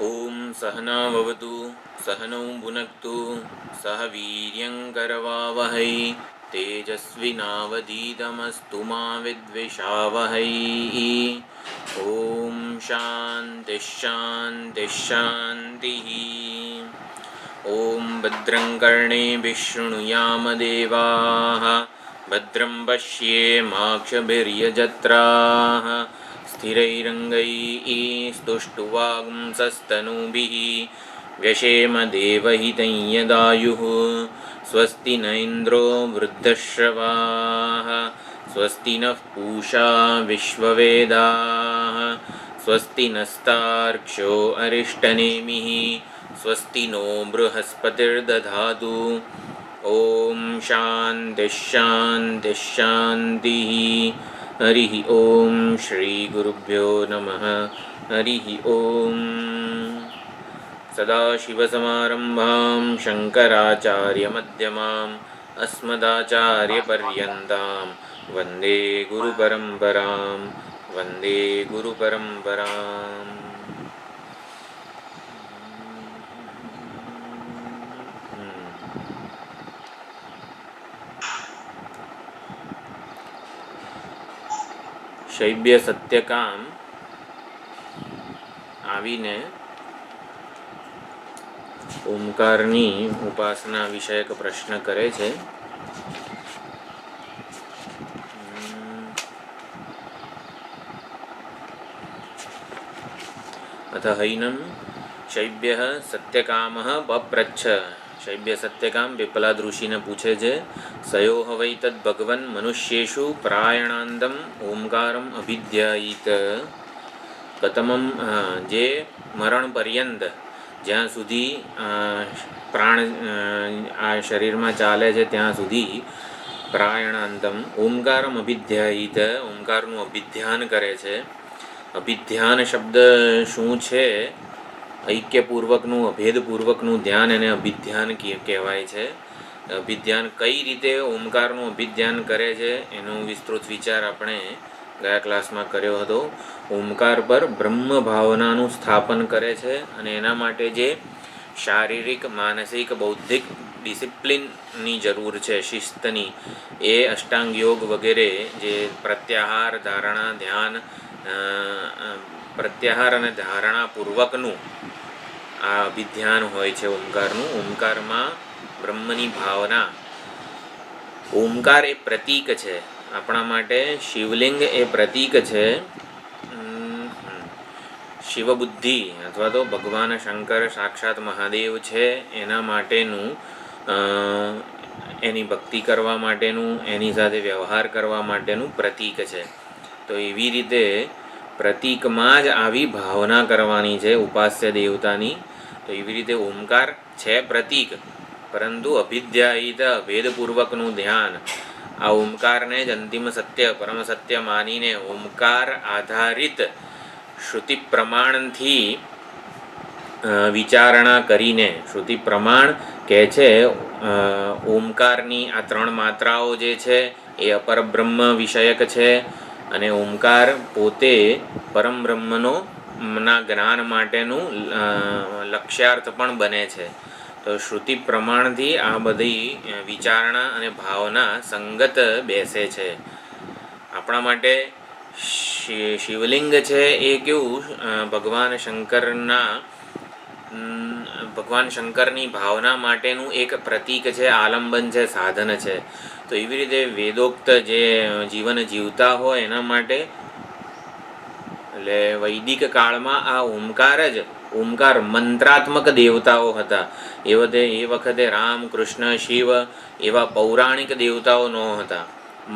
ओम सहनाववतु सहनौ भुनक्तु सह वीर्यङ्करवावहै तेजस्विनावधीतमस्तु मा विद्विषावहै। ओम शान्ति शान्ति शान्तिः। ओम भद्रं कर्णेभिः शृणुयाम देवाः भद्रं पश्येमाक्षभिर्यजत्राः स्थिरैरङ्गैः स्तुष्टुवागुंसस्तनूभिः व्यशेम देवहितं यदायुः। स्वस्ति न इन्द्रो वृद्धश्रवाः स्वस्ति नः पूषा विश्ववेदाः स्वस्ति नस्तार्क्ष्यो अरिष्टनेमिः स्वस्ति नो बृहस्पतिर्दधातु। ओम शान्ति शान्ति शान्तिः। हरिः ओम श्री गुरुभ्यो नमः। हरिः ओम। सदाशिवसमारम्भां शङ्कराचार्यमध्यमाम् अस्मदाचार्यपर्यन्तां वन्दे गुरुपरम्परां वन्दे गुरुपरम्पराम्। शैब्य सत्यकाम आવીને ઓમકારની ઉપાસના વિષયક પ્રશ્ન કરે છે. અથ હૈનમ શૈબ્ય સત્યકામઃ પપ્રચ્છ. શૈબ્ય સત્યકામ વિપ્લાદ ઋષિને પૂછે છે, સયો હવૈ તદ ભગવન મનુષ્યેષુ પ્રાયણાંદમ ઓમકારમ અભિધ્યાયિત. કતમમ જે મરણ પર્યંત જ્યાં સુધી પ્રાણ આ શરીરમાં ચાલે છે ત્યાં સુધી પ્રાયણાંતમ ઓમકારમ અભિધ્યાયિત ઓમકારનું અભિધ્યાન કરે છે. અભિધ્યાન શબ્દ શું છે? ઐક્યપૂર્વકનું અભેદપૂર્વકનું ધ્યાન એને અભિધ્યાન કહેવાય છે. અભિધ્યાન કઈ રીતે ઓમકારનું અભિધ્યાન કરે છે એનો વિસ્તૃત વિચાર આપણે ગયા ક્લાસમાં કર્યો હતો. ઓમકાર પર બ્રહ્મ ભાવનાનું સ્થાપન કરે છે અને એના માટે જે શારીરિક માનસિક બૌદ્ધિક ડિસિપ્લિનની જરૂર છે, શિસ્તની, એ અષ્ટાંગ યોગ વગેરે જે પ્રત્યાહાર ધારણા ધ્યાન પ્રત્યાહાર અને ધારણાપૂર્વકનું આ અભિધ્યાન હોય છે ઓમકારનું. ઓમકારમાં બ્રહ્મની ભાવના. ઓમકાર એ પ્રતીક છે આપણા માટે. શિવલિંગ એ પ્રતીક છે. શિવબુદ્ધિ અથવા તો ભગવાન શંકર સાક્ષાત મહાદેવ છે એના માટેનું, એની ભક્તિ કરવા માટેનું, એની સાથે વ્યવહાર કરવા માટેનું પ્રતીક છે. તો એવી રીતે પ્રતીકમાં જ આવી ભાવના કરવાની છે ઉપાસ્ય દેવતાની. તો એવી રીતે ઓમકાર છે પ્રતીક, પરંતુ અભિધ્યાયિત ભેદપૂર્વકનું ધ્યાન. આ ઓમકારને જ અંતિમ સત્ય પરમ સત્ય માનીને ઓમકાર આધારિત શ્રુતિ પ્રમાણથી વિચારણા કરીને, શ્રુતિ પ્રમાણ કહે છે ઓમકારની આ ત્રણ માત્રાઓ જે છે એ અપરબ્રહ્મ વિષયક છે અને ઓમકાર પોતે પરમ બ્રહ્મનો ના જ્ઞાન માટેનું લક્ષ્યાર્થ પણ બને છે. તો શ્રુતિ પ્રમાણથી આ બધી વિચારણા અને ભાવના સંગત બેસે છે. આપણા માટે શિવલિંગ છે એ કેવું ભગવાન શંકરની ભાવના માટેનું એક પ્રતીક છે, આલંબન છે, સાધન છે. તો એવી રીતે વેદોક્ત જે જીવન જીવતા હોય એના માટે, એટલે વૈદિક કાળમાં આ ઓમકાર મંત્રાત્મક દેવતાઓ હતા. એ વખતે રામ કૃષ્ણ શિવ એવા પૌરાણિક દેવતાઓ ન હતા,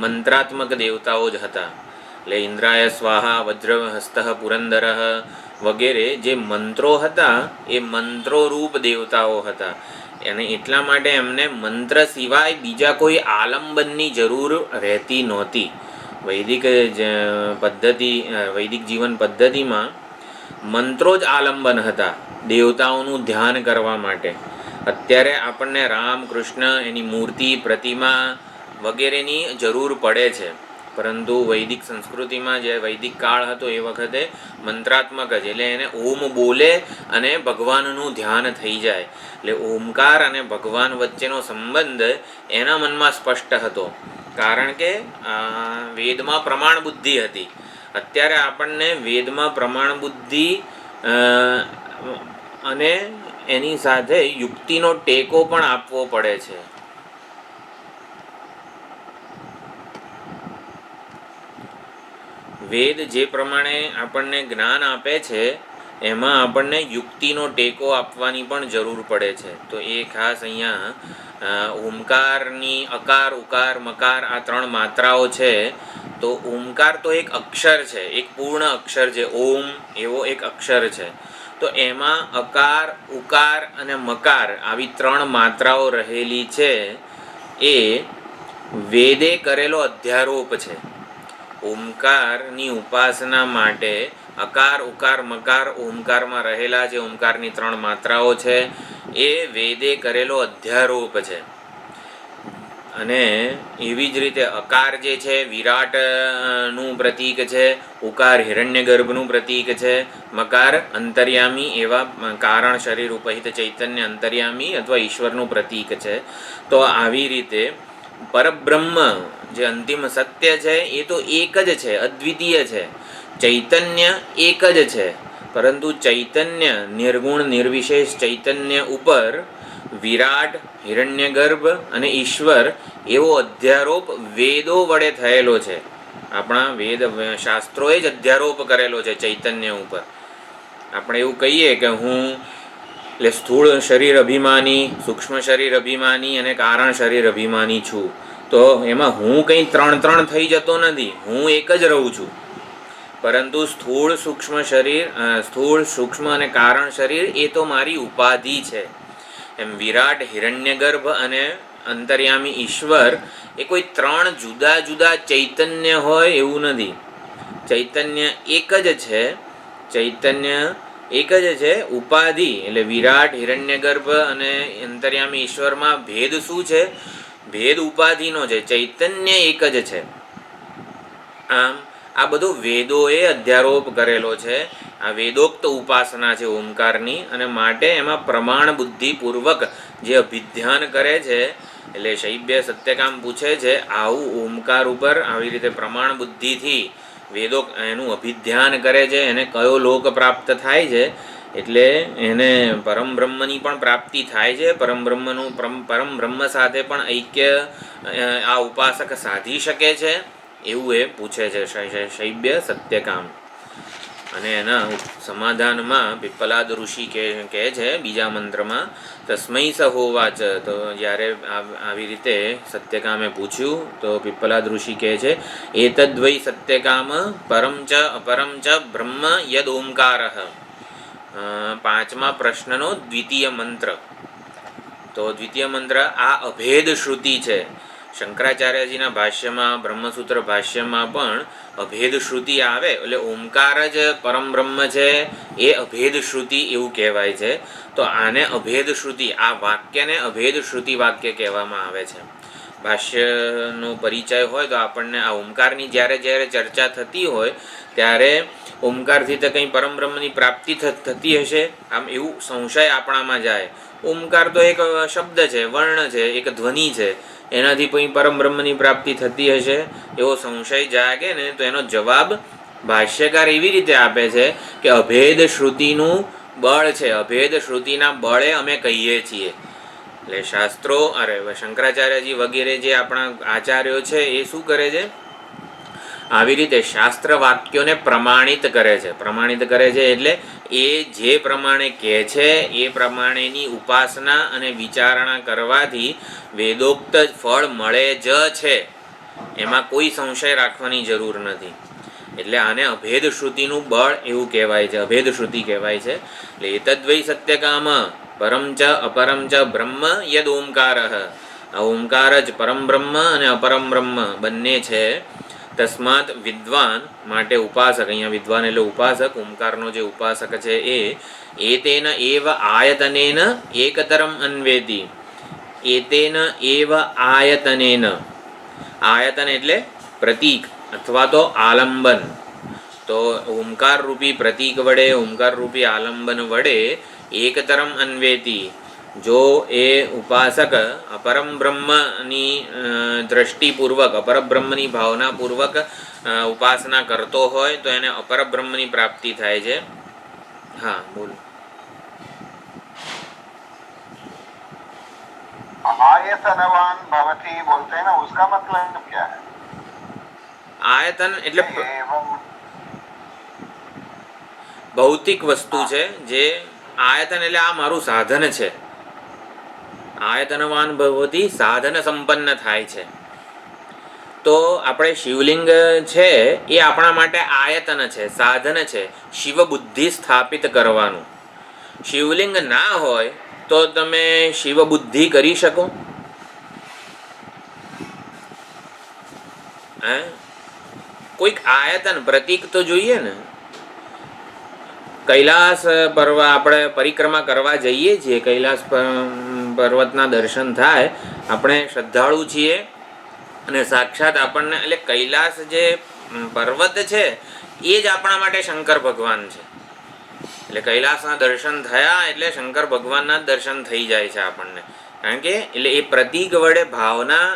મંત્રાત્મક દેવતાઓ જ હતા. એટલે ઇન્દ્રાય સ્વાહા વજ્રહસ્ત પુરંદર વગેરે જે મંત્રો હતા એ મંત્રોરૂપ દેવતાઓ હતા. અને એટલા માટે એમને મંત્ર સિવાય બીજા કોઈ આલંબનની જરૂર રહેતી નહોતી. વૈદિક જીવન પદ્ધતિમાં મંત્રો જ આલંબન હતા દેવતાઓનું ધ્યાન કરવા માટે. અત્યારે આપણને રામ કૃષ્ણ એની મૂર્તિ પ્રતિમા વગેરેની જરૂર પડે છે, પરંતુ વૈદિક સંસ્કૃતિમાં જે વૈદિક કાળ હતો એ વખતે મંત્રાત્મક જ, એટલે એને ઓમ બોલે અને ભગવાનનું ધ્યાન થઈ જાય. એટલે ઓમકાર અને ભગવાન વચ્ચેનો સંબંધ એના મનમાં સ્પષ્ટ હતો, કારણ કે વેદમાં પ્રમાણ બુદ્ધિ હતી. અત્યારે આપણને વેદમાં પ્રમાણ બુદ્ધિ અને એની સાથે યુક્તિનો ટેકો પણ આપવો પડે છે. વેદ જે પ્રમાણે આપણને જ્ઞાન આપે છે એમાં આપણને યુક્તિનો ટેકો આપવાની પણ જરૂર પડે છે. તો એ ખાસ અહીંયા ઓમકારની અકાર ઉકાર મકાર આ 3 માત્રાઓ છે. તો ઓમકાર તો એક અક્ષર છે, એક પૂર્ણ અક્ષર છે. ઓમ એવો એક અક્ષર છે. તો એમાં અકાર ઉકાર અને મકાર આવી 3 માત્રાઓ રહેલી છે. એ વેદે કરેલો અધ્યારોપ છે. ઓમકારની ઉપાસના માટે અકાર ઉકાર મકાર ઓમકારમાં રહેલા જે ઓમકારની 3 માત્રાઓ છે એ વેદે કરેલો અધ્યારોપ છે. અને એવી જ રીતે અકાર જે છે વિરાટનું પ્રતીક છે, ઉકાર હિરણ્યગર્ભનું પ્રતીક છે, મકાર અંતર્યામી એવા કારણ શરીર ઉપહિત ચૈતન્ય અંતર્યામી અથવા ઈશ્વરનું પ્રતીક છે. તો આવી રીતે પરબ્રહ્મ જે અંતિમ સત્ય છે એ તો એક જ છે, અદ્વિતીય છે. ચૈતન્ય એક જ છે, પરંતુ ચૈતન્ય નિર્ગુણ નિર્વિશેષ ચૈતન્ય ઉપર વિરાટ હિરણ્યગર્ભ અને ઈશ્વર એવો અધ્યારોપ વેદો વડે થયેલો છે. આપણા વેદ શાસ્ત્રોએ જ અધ્યારોપ કરેલો છે ચૈતન્ય ઉપર. આપણે એવું કહીએ કે હું એટલે સ્થૂળ શરીર અભિમાની, સૂક્ષ્મ શરીર અભિમાની અને કારણ શરીર અભિમાની છું. તો એમાં હું કંઈ 3 થઈ જતો નથી, હું એક જ રહું છું. પરંતુ સ્થૂળ સૂક્ષ્મ અને કારણ શરીર એ તો મારી ઉપાધિ છે. એમ વિરાટ હિરણ્યગર્ભ અને અંતર્યામી ઈશ્વર એ કોઈ 3 જુદા જુદા ચૈતન્ય હોય એવું નથી. ચૈતન્ય એક જ છે. ચૈતન્ય એક જ છે. ઉપાધિ એટલે વિરાટ હિરણ્યગર્ભ અને અંતર્યામી ઈશ્વરમાં ભેદ શું છે? ભેદ ઉપાધિનો છે. ચૈતન્ય એક જ છે. આમ આ બધો વેદોએ અધ્યારોપ કરેલો છે. આ વેદોક્ત ઉપાસના છે ઓમકારની, અને માટે એમાં પ્રમાણ બુદ્ધિપૂર્વક જે અભિધ્યાન કરે છે. એટલે શૈબ્ય સત્યકામ પૂછે છે આવું ઓમકાર ઉપર આવી રીતે પ્રમાણ બુદ્ધિથી વેદો એનું અભિધ્યાન કરે છે, એને કયો લોક પ્રાપ્ત થાય છે? એટલે એને પરમબ્રહ્મની પણ પ્રાપ્તિ થાય છે. પરમબ્રહ્મ સાથે પણ ઐક્ય આ ઉપાસક સાધી શકે છે એવું એ પૂછે છે શૈબ્ય સત્યકામ. અને એના સમાધાનમાં પિપ્પલાદ ઋષિ કહે છે બીજા મંત્રમાં, તસ્મૈ સ હોવાચ. તો જ્યારે આવી રીતે સત્યકામે પૂછ્યું તો પિપ્પલાદ ઋષિ કહે છે, એતદ્વૈ સત્યકામ પરમ ચ અપરમ ચ બ્રહ્મ યદ ઓમકારઃ. 5મા પ્રશ્નનો દ્વિતીય મંત્ર. તો દ્વિતીય મંત્ર આ અભેદ શ્રુતિ છે. શંકરાચાર્યજીના ભાષ્યમાં, બ્રહ્મસૂત્ર ભાષ્યમાં પણ અભેદ શ્રુતિ આવે એટલે ઓમકાર જ પરમબ્રહ્મ છે એ અભેદ શ્રુતિ એવું કહેવાય છે. તો આને અભેદ શ્રુતિ, આ વાક્યને અભેદ શ્રુતિ વાક્ય કહેવામાં આવે છે. ભાષ્યનો પરિચય હોય તો આપણને આ ઓમકારની જ્યારે જ્યારે ચર્ચા થતી હોય ત્યારે ઓમકારથી તો કંઈ પરમબ્રહ્મની પ્રાપ્તિ થતી હશે આમ એવું સંશય આપણામાં જાય. ઓમકાર તો એક શબ્દ છે, વર્ણ છે, એક ધ્વનિ છે, એનાથી કોઈ પરમબ્રહ્મની પ્રાપ્તિ થતી હશે એવો સંશય જાગે ને, તો એનો જવાબ ભાષ્યકાર એવી રીતે આપે છે કે અભેદ શ્રુતિનું બળ છે. અભેદ શ્રુતિના બળે અમે કહીએ છીએ. એટલે શાસ્ત્રો શંકરાચાર્યજી વગેરે જે આપણા આચાર્યો છે એ શું કરે છે? આવી રીતે શાસ્ત્ર વાક્યોને પ્રમાણિત કરે છે. પ્રમાણિત કરે છે એટલે એ જે પ્રમાણે કહે છે એ પ્રમાણેની ઉપાસના અને વિચારણા કરવાથી વેદોક્ત ફળ મળે જ છે, એમાં કોઈ સંશય રાખવાની જરૂર નથી. એટલે આને અભેદ શ્રુતિનું બળ એવું કહેવાય છે, અભેદ શ્રુતિ કહેવાય છે. એટલે એતદ્વૈ સત્યકામ પરમ ચ અપરમ ચ બ્રહ્મ યદ ઓમકાર. આ ઓમકાર જ પરમ બ્રહ્મ અને અપરમ બ્રહ્મ બંને છે. તસ્માત વિદ્વાન માટે ઉપાસક, અહીંયા વિદ્વાન એટલે ઉપાસક, ઓમકારનો જે ઉપાસક છે એ એતેન એવ આયતનેન એકતરમ અન્વેતિ. એતેન એવ આયતનેન. આયતન એટલે પ્રતીક અથવા તો આલંબન. તો ઓમકાર રૂપી પ્રતીક વડે, ઓમકાર રૂપી આલંબન વડે એકતરમ અન્વેતી, જો એ ઉપાસક અપરમ બ્રહ્મની દ્રષ્ટિપૂર્વક, અપરબ્રહ્મની ભાવનાપૂર્વક ઉપાસના કરતો હોય તો એને અપરબ્રહ્મની પ્રાપ્તિ થાય છે. હા બોલો. आयतनवान भवति बोलते हैं ना, उसका मतलब क्या है? આયતન એટલે एवं ભૌતિક વસ્તુ છે. જે આયતન એટલે આ મારું સાધન છે. આયતનવાન ભવતી સાધન સંપન્ન થાય છે. તો આપણે શિવલિંગ છે એ આપણા માટે આયતન છે, સાધન છે, શિવ બુદ્ધિ સ્થાપિત કરવાનું. શિવલિંગ ના હોય તો તમે શિવ બુદ્ધિ કરી શકો? હે, કોઈક આયતન પ્રતીક તો જોઈએ ને. કૈલાસ પર્વત આપણે પરિક્રમા કરવા જઈએ છીએ, કૈલાસ પર્વતના દર્શન થાય, આપણે શ્રદ્ધાળુ છીએ અને સાક્ષાત આપણને, એટલે કૈલાસ જે પર્વત છે એ જ આપણા માટે શંકર ભગવાન છે. એટલે કૈલાસના દર્શન થયા એટલે શંકર ભગવાનના જ દર્શન થઈ જાય છે આપણને. કારણ કે એટલે એ પ્રતીક વડે ભાવના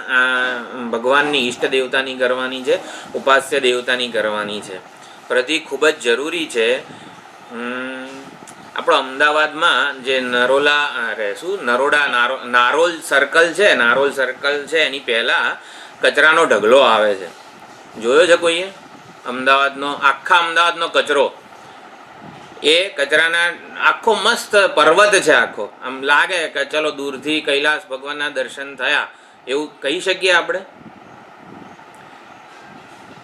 ભગવાનની ઈષ્ટ દેવતાની કરવાની છે, ઉપાસ્ય દેવતાની કરવાની છે. પ્રતીક ખૂબ જ જરૂરી છે. આપણો અમદાવાદમાં જે નારોલ સર્કલ છે, નારોલ સર્કલ છે એની પહેલાં કચરાનો ઢગલો આવે છે. જોયો છે કોઈએ? અમદાવાદનો, આખા અમદાવાદનો કચરો, એ કચરાના આખો મસ્ત પર્વત છે. આખો આમ લાગે કે ચલો દૂરથી કૈલાસ ભગવાનના દર્શન થયા એવું કહી શકીએ આપણે.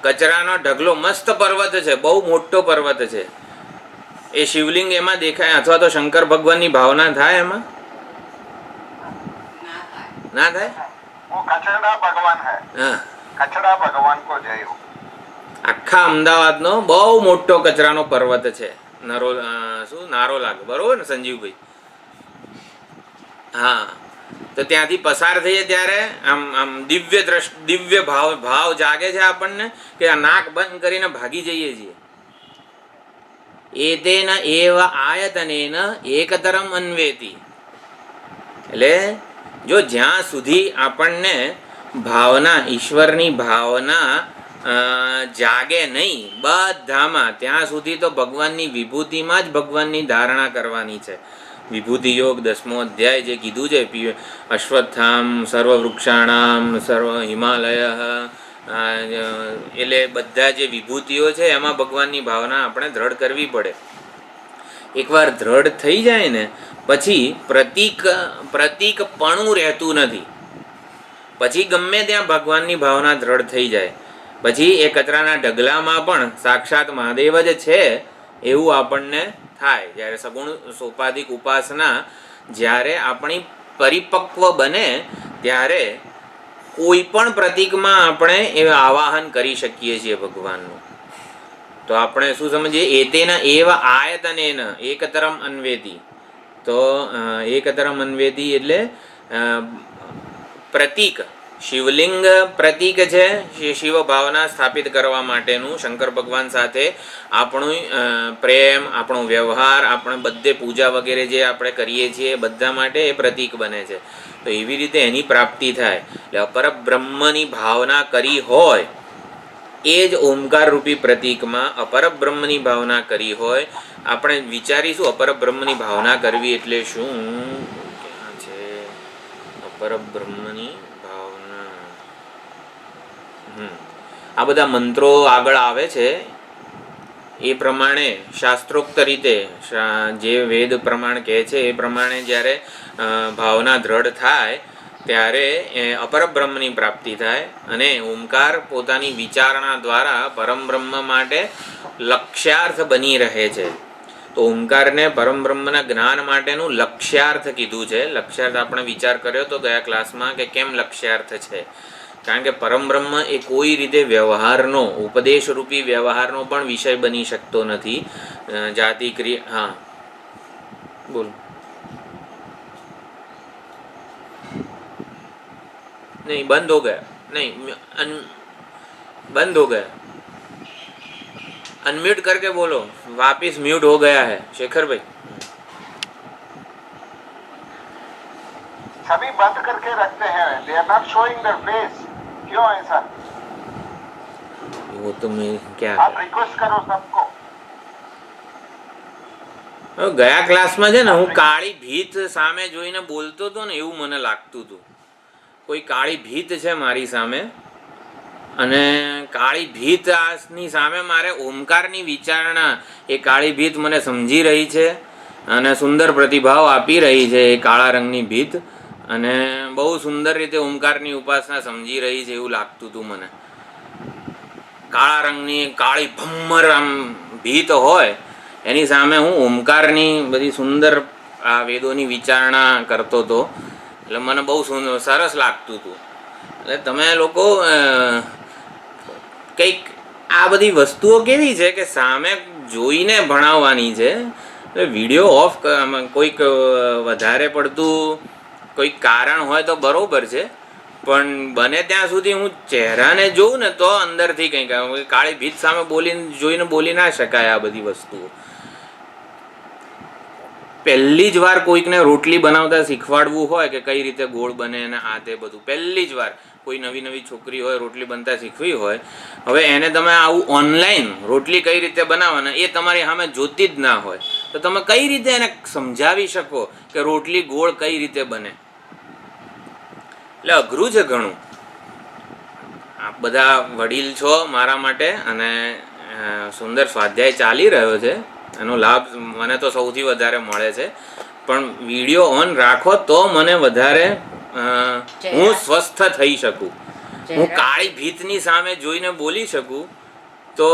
કચરાનો ઢગલો મસ્ત પર્વત છે, બહુ મોટો પર્વત છે. એ શિવલિંગ એમાં દેખાય અથવા તો શંકર ભગવાનની ભાવના થાય એમાં? ના થાય. वो कचड़ा भगवान है. હા, कचड़ा भगवान को जय हो. આખા અમદાવાદનો બહુ મોટો કચરાનો પર્વત છે નારોલાગ, બરોબર ને સંજીવભાઈ? હા, તો ત્યાંથી પસાર થઈએ ત્યારે આમ આમ દિવ્ય ભાવ જાગે છે આપણને કે આ નાક બંધ કરીને ભાગી જઈએ છીએ. એતેન એવ આયતનેન એકતરમ અન્વેતિ. એટલે જો જ્યાં સુધી આપણને ભાવના, ઈશ્વરની ભાવના જાગે નહીં બધામાં, ત્યાં સુધી તો ભગવાનની વિભૂતિમાં જ ભગવાનની ધારણા કરવાની છે. વિભૂતિ યોગ 10મો અધ્યાય જે કીધું છે, અશ્વત્થામ સર્વવૃક્ષાણામ સર્વ હિમાલય, એટલે બધા જે વિભૂતિઓ છે એમાં ભગવાનની ભાવના આપણે દ્રઢ કરવી પડે. એકવાર દ્રઢ થઈ જાય ને પછી પ્રતીકપણું રહેતું નથી. પછી ગમે ત્યાં ભગવાનની ભાવના દ્રઢ થઈ જાય પછી એ કચરાના ઢગલામાં પણ સાક્ષાત મહાદેવ જ છે એવું આપણને થાય. જ્યારે સગુણ સોપાધિક ઉપાસના જ્યારે આપણી પરિપક્વ બને ત્યારે કોઈ પણ પ્રતીકમાં આપણે એ આવાહન કરી શકીએ છીએ ભગવાનનું. તો આપણે શું સમજીએ? એતેના એવ આયતનેન એકતરમ અન્વેતિ. તો એકતરમ અન્વેતિ એટલે પ્રતીક, શિવલિંગ પ્રતીક છે શિવ ભાવના સ્થાપિત કરવા માટેનું. શંકર ભગવાન સાથે આપણું પ્રેમ, આપણો વ્યવહાર, આપણે બધે પૂજા વગેરે જે આપણે કરીએ છીએ બધા માટે એ પ્રતીક બને છે. તો એવી રીતે એની પ્રાપ્તિ થાય. એટલે અપરબ્રહ્મની ભાવના કરી હોય એ જ ઓમકાર રૂપી પ્રતીકમાં અપરબ્રહ્મની ભાવના કરી હોય. આપણે વિચારીશું અપરબ્રહ્મની ભાવના કરવી એટલે શું? ક્યાં છે અપરબ્રહ્મની ભાવના? આ બધા મંત્રો આગળ આવે છે એ પ્રમાણે શાસ્ત્રોક્ત રીતે જે વેદ પ્રમાણ કહે છે એ પ્રમાણે જ્યારે ભાવના દ્રઢ થાય ત્યારે અપરબ્રહ્મની પ્રાપ્તિ થાય અને ઓમકાર પોતાની વિચારણા દ્વારા પરમબ્રહ્મ માટે લક્ષ્યાર્થ બની રહે છે. તો ઓમકારને પરમબ્રહ્મના જ્ઞાન માટેનું લક્ષ્યાર્થ કીધું છે. લક્ષ્યાર્થ આપણે વિચાર કર્યો તો ગયા ક્લાસમાં કે કેમ લક્ષ્યાર્થ છે? કારણ કે પરમબ્રહ્મ એ કોઈ રીતે વ્યવહારનો, ઉપદેશરૂપી વ્યવહારનો પણ વિષય બની શકતો નથી. જાતિ ક્રિયા. હા બોલો. नहीं बंद हो गया, नहीं बंद हो गया. अनम्यूट करके बोलो, वापिस म्यूट हो गया है शेखर भाई। सभी बंद करके रखते हैं, they are not showing their face, क्यों ऐसा? वो तो मैं क्या आप रिक्वेस्ट करो सबको। ગયા ક્લાસમાં છે ને હું કાળી ભીત સામે જોઈને બોલતો હતો ને એવું મને લાગતું હતું, કોઈ કાળી ભીત છે મારી સામે અને કાળી ભીત ની સામે મારે ઓમકારની વિચારણા, એ કાળી ભીત મને સમજી રહી છે અને સુંદર પ્રતિભાવ આપી રહી છે એ કાળા રંગની ભીત, અને બહુ સુંદર રીતે ઓમકારની ઉપાસના સમજી રહી છે એવું લાગતું હતું મને. કાળા રંગની કાળી ભમ્મર આમ ભીત હોય એની સામે હું ઓમકારની બધી સુંદર આ વેદોની વિચારણા કરતો હતો, એટલે મને બહુ સરસ લાગતું હતું. એટલે તમે લોકો કંઈક આ બધી વસ્તુઓ કેવી છે કે સામે જોઈને ભણાવવાની છે. એટલે વિડીયો ઓફ, કોઈક વધારે પડતું કોઈક કારણ હોય તો બરાબર છે, પણ બને ત્યાં સુધી હું ચહેરાને જોઉં ને તો અંદરથી કંઈક, કાળી ભીત સામે જોઈને બોલી ના શકાય આ બધી વસ્તુઓ. પહેલી જ વાર કોઈકને રોટલી બનાવતા શીખવાડવું હોય કે કઈ રીતે ગોળ બને અને આ તે બધું, પહેલી જ વાર કોઈ નવી છોકરી હોય રોટલી બનતા શીખવી હોય, હવે એને તમે આવું ઓનલાઈન રોટલી કઈ રીતે બનાવવાના એ તમારી સામે જોતી જ ના હોય તો તમે કઈ રીતે એને સમજાવી શકો કે રોટલી ગોળ કઈ રીતે બને? એટલે અઘરું છે ઘણું. આપ બધા વડીલ છો મારા માટે, અને સુંદર સ્વાધ્યાય ચાલી રહ્યો છે, એનો લાભ મને તો સૌથી વધારે મળે છે, પણ વિડીયો ઓન રાખો તો મને વધારે હું સ્વસ્થ થઈ શકું, હું કાળી ભીતની સામે જોઈને બોલી શકું, તો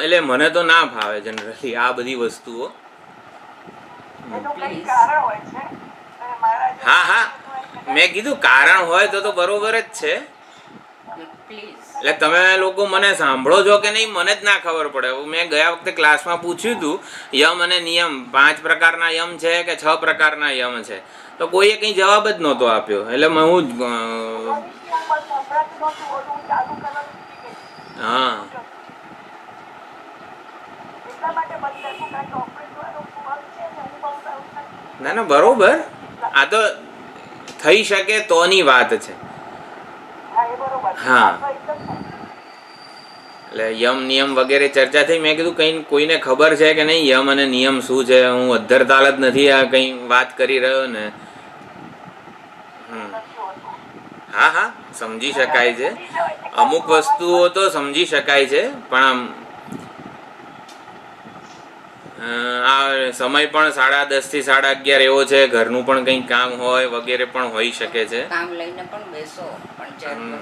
એટલે મને તો ના ભાવે જનરલી આ બધી વસ્તુઓ. હા હા, મેં કીધું કારણ હોય તો બરોબર જ છે. એટલે તમે લોકો મને સાંભળો છો કે નહીં મને જ ના ખબર પડે. મેં ગયા વખતે ક્લાસમાં પૂછ્યું હતું યમ અને નિયમ 5 પ્રકારના યમ છે કે 6 પ્રકારના યમ છે, તો કોઈએ કંઈ જવાબ જ નહોતો આપ્યો. એટલે હું હા ના ના બરોબર, આ તો થઈ શકે તોની વાત છે. હા, એટલે યમ નિયમ વગેરે ચર્ચા થઈ. મેં કીધું કંઈ કોઈને ખબર છે કે નહીં યમ અને નિયમ શું છે? હું અધ્ધરતાલ જ નથી આ કંઈ વાત કરી રહ્યો ને. હા હા, સમજી શકાય છે, અમુક વસ્તુઓ તો સમજી શકાય છે, પણ આમ આ સમય પણ 10:30 થી 11:30 એવો છે, ઘરનું પણ કંઈક કામ હોય વગેરે પણ હોઈ શકે છે. કામ લઈને પણ બેસો પણ ચાલો.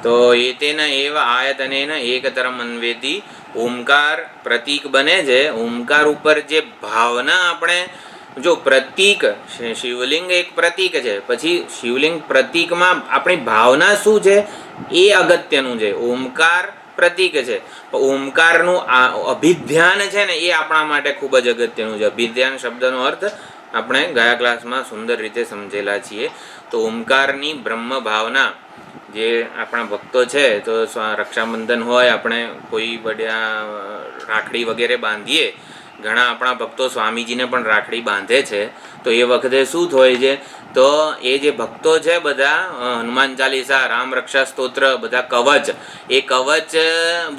તો એતેના એવ આયતનેન એકતરમ અન્વેતિ, ઓમકાર પ્રતીક બને છે. ઓમકાર ઉપર જે ભાવના આપણે જો પ્રતીક, શિવલિંગ એક પ્રતીક છે, પછી શિવલિંગ પ્રતીકમાં આપણી ભાવના શું છે એ અગત્યનું છે. ઓમકાર પ્રતીક છે, ઓમકારનું અભિધ્યાન છે ને એ આપણા માટે ખૂબ જ અગત્યનું છે. અભિધ્યાન શબ્દનો અર્થ આપણે ગયા ક્લાસમાં સુંદર રીતે સમજેલા છીએ. તો ઓમકારની બ્રહ્મ ભાવના જે આપણા ભક્તો છે, તો રક્ષાબંધન હોય, આપણે કોઈ રાખડી વગેરે બાંધીએ, ઘણા આપણા ભક્તો સ્વામીજીને પણ રાખડી બાંધે છે, તો એ વખતે શું થાય છે, તો એ જે ભક્તો છે બધા હનુમાન ચાલીસા, રામ રક્ષા સ્તોત્ર, બધા કવચ, એ કવચ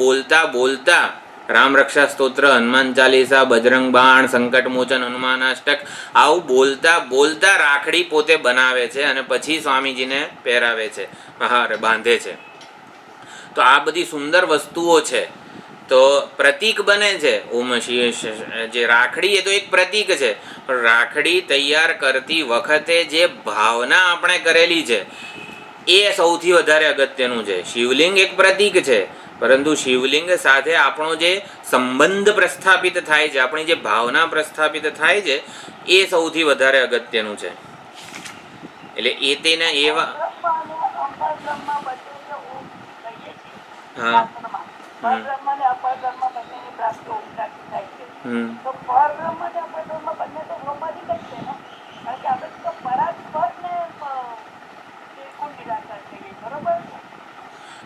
બોલતા બોલતા રામ રક્ષા સ્તોત્ર, હનુમાન ચાલીસા, બજરંગ બાણ, સંકટ મોચન, હનુમાનાષ્ટક, આવું બોલતા બોલતા રાખડી પોતે બનાવે છે અને પછી સ્વામીજીને પહેરાવે છે, બાંધે છે. તો આ બધી સુંદર વસ્તુઓ છે, તો પ્રતીક બને છે. જે રાખડી એ તો એક પ્રતીક છે, પણ રાખડી તૈયાર કરતી વખતે જે ભાવના આપણે કરેલી છે એ સૌથી વધારે અગત્યનું છે. શિવલિંગ એક પ્રતીક છે, પરંતુ શિવલિંગ સાથે આપણો જે સંબંધ પ્રસ્થાપિત થાય છે, આપણી જે ભાવના પ્રસ્થાપિત થાય છે, એ સૌથી વધારે અગત્યનું છે. એટલે એ તેના એવા હા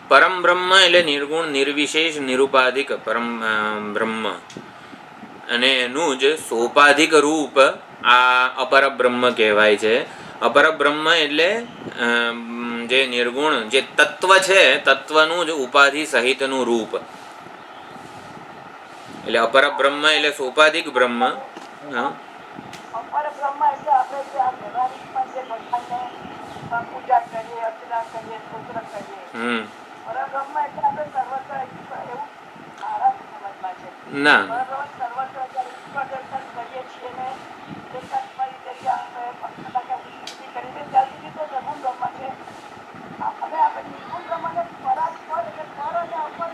પરમ બ્રહ્મ એટલે નિર્ગુણ નિર્વિશેષ નિરુપાધિક પરમ બ્રહ્મ, અને એનું જ સોપાધિક રૂપ આ અપર બ્રહ્મ કહેવાય છે. અપર બ્રહ્મ એટલે જે નિર્ગુણ જે તત્વ છે, તત્વનું જ ઉપાધિ સહિતનું રૂપ, એટલે અપર બ્રહ્મ એટલે સોપાધિક બ્રહ્મ. હા, અપર બ્રહ્મ એટલે આપણે જે આ વ્યવહારિકમાં જે ભગવાનને પૂજા કરીએ, અર્ચના કરીએ, સ્તોત્ર કરીએ, પરબ્રહ્મ એટલે આપણે સર્વત્ર એવું મારા સમજમાં છે. ના, પરબ્રહ્મ સર્વત્ર ઈશ્વર દર્શન કરીએ છીએ ને એકાત્મા રીતે જે આપણે ઉન્નતિ કરીને ત્યાં સુધી તો સગુણ બ્રહ્મ છે. અને આપણે નિર્ગુણ બ્રહ્મને પરાત્પર એટલે પર અને અપર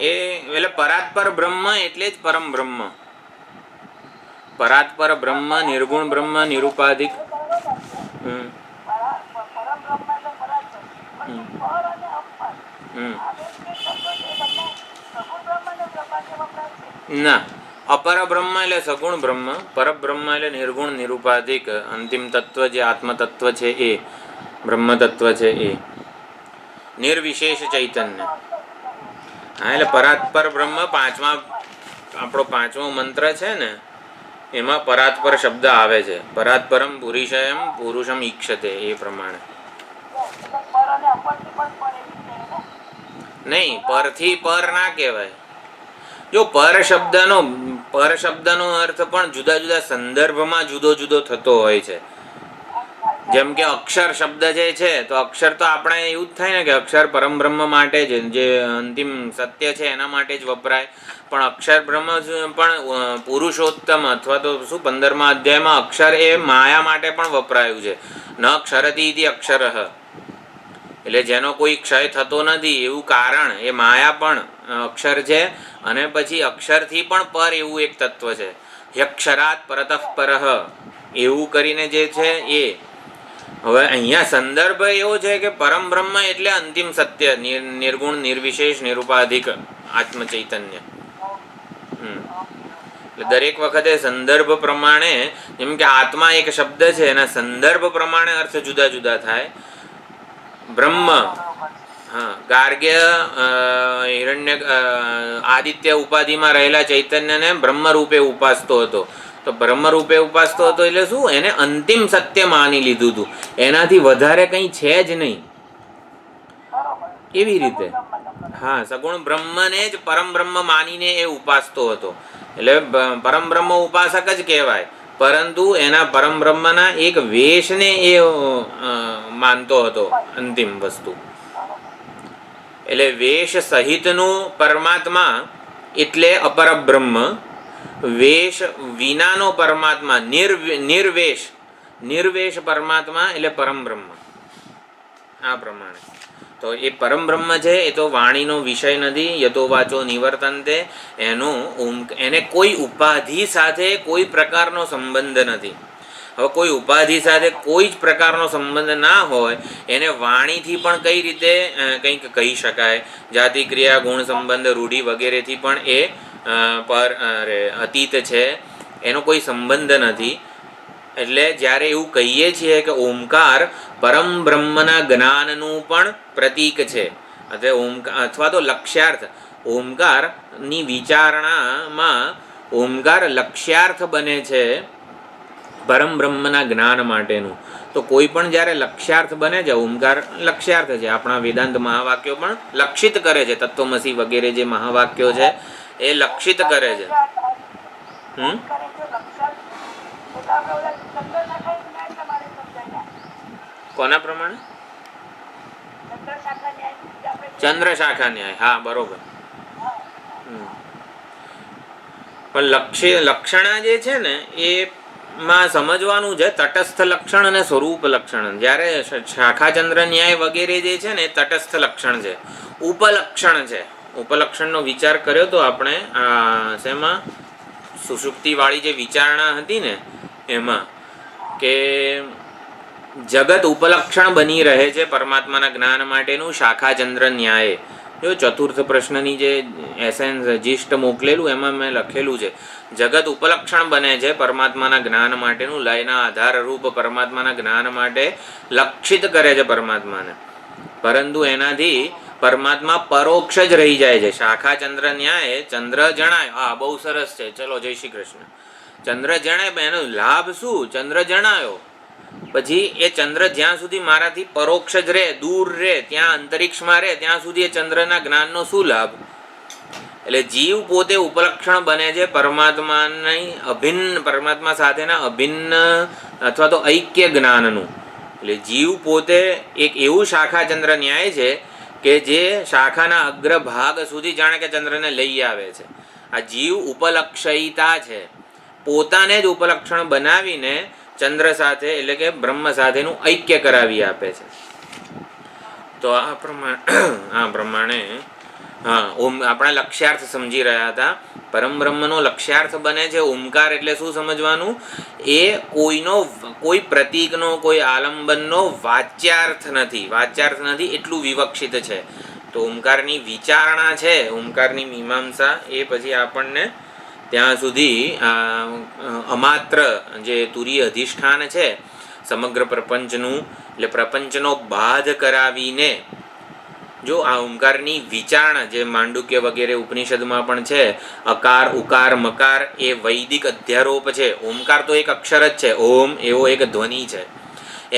એ એટલે પરાત્પર બ્રહ્મ એટલે જ પરમ બ્રહ્મ. પરાત્પર બ્રહ્મ, નિર્ગુણ બ્રહ્મ, નિરુપાધિક. ના, અપર બ્રહ્મ એટલે સગુણ બ્રહ્મ, પરબ્રહ્મ એટલે નિર્ગુણ નિરુપાધિક અંતિમ તત્વ જે આત્મ તત્વ છે એ બ્રહ્મ તત્વ છે એ નિર્વિશેષ ચૈતન્ય. હા, એટલે પરાત્પર બ્રહ્મ આપણો 5મો મંત્ર છે ને, એમાં પરાત્પર શબ્દ આવે છે. પરાત્પરમ પુરુષયમ પુરુષમ ઈક્ષતે, એ પ્રમાણે નહીં, પરથી પર ના કહેવાય. જો પર શબ્દનો અર્થ પણ જુદા જુદા સંદર્ભમાં જુદો જુદો થતો હોય છે. જેમ કે અક્ષર શબ્દ જે છે, તો અક્ષર તો આપણે એવું જ થાય ને કે અક્ષર પરમ બ્રહ્મ માટે જ, જે અંતિમ સત્ય છે એના માટે જ વપરાય. પણ અક્ષર બ્રહ્મ પણ પુરુષોત્તમ અથવા તો શું 15મા અધ્યાયમાં અક્ષર એ માયા માટે પણ વપરાયું છે. ન ક્ષરતી ઇતિ અક્ષરઃ, એટલે જેનો કોઈ ક્ષય થતો નથી એવું કારણ એ માયા પણ અક્ષર છે. અને પછી અક્ષરથી પણ પર એવું એક તત્વ છે, યક્ષરાત પરતઃ પરઃ એવું કરીને જે છે એ. હવે અહીંયા સંદર્ભ એવો છે કે પરમ બ્રહ્મ એટલે અંતિમ સત્ય, નિર્ગુણ નિર્વિશેષ નિરુપાધિક આત્મ ચૈતન્ય. એટલે દરેક વખતે સંદર્ભ પ્રમાણે, જેમ કે આત્મા એક શબ્દ છે, એના સંદર્ભ પ્રમાણે અર્થ જુદા જુદા થાય. બ્રહ્મ, હા, ગાર્ગ્ય હિરણ્ય આદિત્ય ઉપાધિમાં રહેલા ચૈતન્યને બ્રહ્મ રૂપે ઉપાસતો હતો. તો બ્રહ્મ રૂપે ઉપાસતો હતો એટલે શું? એને અંતિમ સત્ય માની લીધું હતું, એનાથી વધારે કંઈ છે જ નહીં. એવી રીતે હા, સગુણ બ્રહ્મને જ પરમ બ્રહ્મ માનીને એ ઉપાસતો હતો. એટલે પરમ બ્રહ્મ ઉપાસક જ કહેવાય, પરંતુ એના પરમ બ્રહ્મના એક વેશને એ માનતો હતો અંતિમ વસ્તુ. એટલે વેશ સહિતનું પરમાત્મા એટલે અપર બ્રહ્મ, વેશ વિનાનો પરમાત્મા નિર્વેશ પરમાત્મા એટલે પરમ બ્રહ્મ. આ પ્રમાણે તો એ પરમ બ્રહ્મ છે એ તો વાણીનો વિષય નથી. યતો વાચો નિવર્તન્તે, એને કોઈ ઉપાધિ સાથે કોઈ પ્રકારનો સંબંધ નથી. હવે કોઈ ઉપાધિ સાથે કોઈ જ પ્રકારનો સંબંધ ના હોય એને વાણીથી પણ કઈ રીતે કંઈક કહી શકાય? જાતિ ક્રિયા ગુણ સંબંધ રૂઢિ વગેરેથી પણ એ અતીત છે, એનો કોઈ સંબંધ નથી. એટલે જ્યારે એવું કહીએ છીએ કે ઓમકાર પરમ બ્રહ્મના જ્ઞાનનું પણ પ્રતીક છે, અથવા તો લક્ષ્યાર્થ, ઓમકારની વિચારણામાં ઓમકાર લક્ષ્યાર્થ બને છે પરમ બ્રહ્મના જ્ઞાન માટેનું. તો કોઈ પણ જ્યારે લક્ષ્યાર્થ બને છે, ઓમકાર લક્ષ્યાર્થ છે. આપણા વેદાંત મહાવાક્યો પણ લક્ષિત કરે છે, તત્વમસી વગેરે જે મહાવાક્યો છે એ લક્ષિત કરે છે. કોના પ્રમાણે? ચંદ્ર શાખા ન્યાય, હા, બરોબર. પણ લક્ષણા જે છે ને એ માં સમજવાનું છે તટસ્થ લક્ષણ અને સ્વરૂપ લક્ષણ. જ્યારે શાખાચંદ્ર ન્યાય વગેરે જે છે ને તટસ્થ લક્ષણ છે, ઉપલક્ષણ છે. ઉપલક્ષણનો વિચાર કર્યો તો આપણે શેમાં, સુષુપ્તિવાળી જે વિચારણા હતી ને એમાં, કે જગત ઉપલક્ષણ બની રહે છે પરમાત્માના જ્ઞાન માટેનું શાખાચંદ્ર ન્યાય. જો ચતુર્થ પ્રશ્નની જે એસેન્સ જીષ્ટ મોકલેલું એમાં મેં લખેલું છે, જગત ઉપલક્ષણ બને છે પરમાત્માના જ્ઞાન માટેનું, લયના આધાર રૂપ પરમાત્માના જ્ઞાન માટે લક્ષિત કરે છે પરમાત્માને. પરંતુ એનાથી પરમાત્મા પરોક્ષ જ રહી જાય છે. શાખા ચંદ્ર ન્યાય ચંદ્ર જણાય. હા, બહુ સરસ છે. ચલો, જય શ્રી કૃષ્ણ. ચંદ્ર જણાય, એનો લાભ શું? ચંદ્ર જણાયો પછી એ ચંદ્ર જ્યાં સુધી મારાથી પરોક્ષ જ રહે, દૂર રહે, ત્યાં અંતરિક્ષમાં રહે, ત્યાં સુધી એ ચંદ્રના જ્ઞાનનો શું લાભ? એટલે જીવ પોતે ઉપલક્ષણ બને છે પરમાત્માની અભિન્ન, પરમાત્મા સાથેના અભિન્ન અથવા તો ઐક્ય જ્ઞાનનું. એટલે જીવ પોતે એક એવું શાખા ચંદ્ર ન્યાય છે કે જે શાખાના અગ્રભાગ સુધી જાણે કે ચંદ્રને લઈ આવે છે. આ જીવ ઉપલક્ષયિતા છે, પોતાને જ ઉપલક્ષણ બનાવીને ચંદ્ર સાથે એટલે કે બ્રહ્મ સાથેનું ઐક્ય કરાવી આપે છે. તો આ પ્રમાણે હા, આપણા લક્ષ્યાર્થ સમજી રહ્યા હતા. પરમ બ્રહ્મનો લક્ષ્યાર્થ બને છે ઓમકાર. એટલે શું સમજવાનું? એ કોઈ પ્રતીકનો, કોઈ આલંબનનો વાચ્યાર્થ નથી, એટલું વિવક્ષિત છે. તો ઓમકારની વિચારણા છે, ઓમકારની મીમાંસા, એ પછી આપણને ત્યાં સુધી અમાત્ર જે તુરીય અધિષ્ઠાન છે સમગ્ર પ્રપંચનું, એટલે પ્રપંચનો બાધ કરાવીને જો આ ઓમકારની વિચારણા, જે માંડુક્ય વગેરે ઉપનિષદમાં પણ છે, અકાર ઉકાર મકાર એ વૈદિક અધ્યારોપ છે. ઓમકાર તો એક અક્ષર જ છે, ઓમ એવો એક ધ્વનિ છે.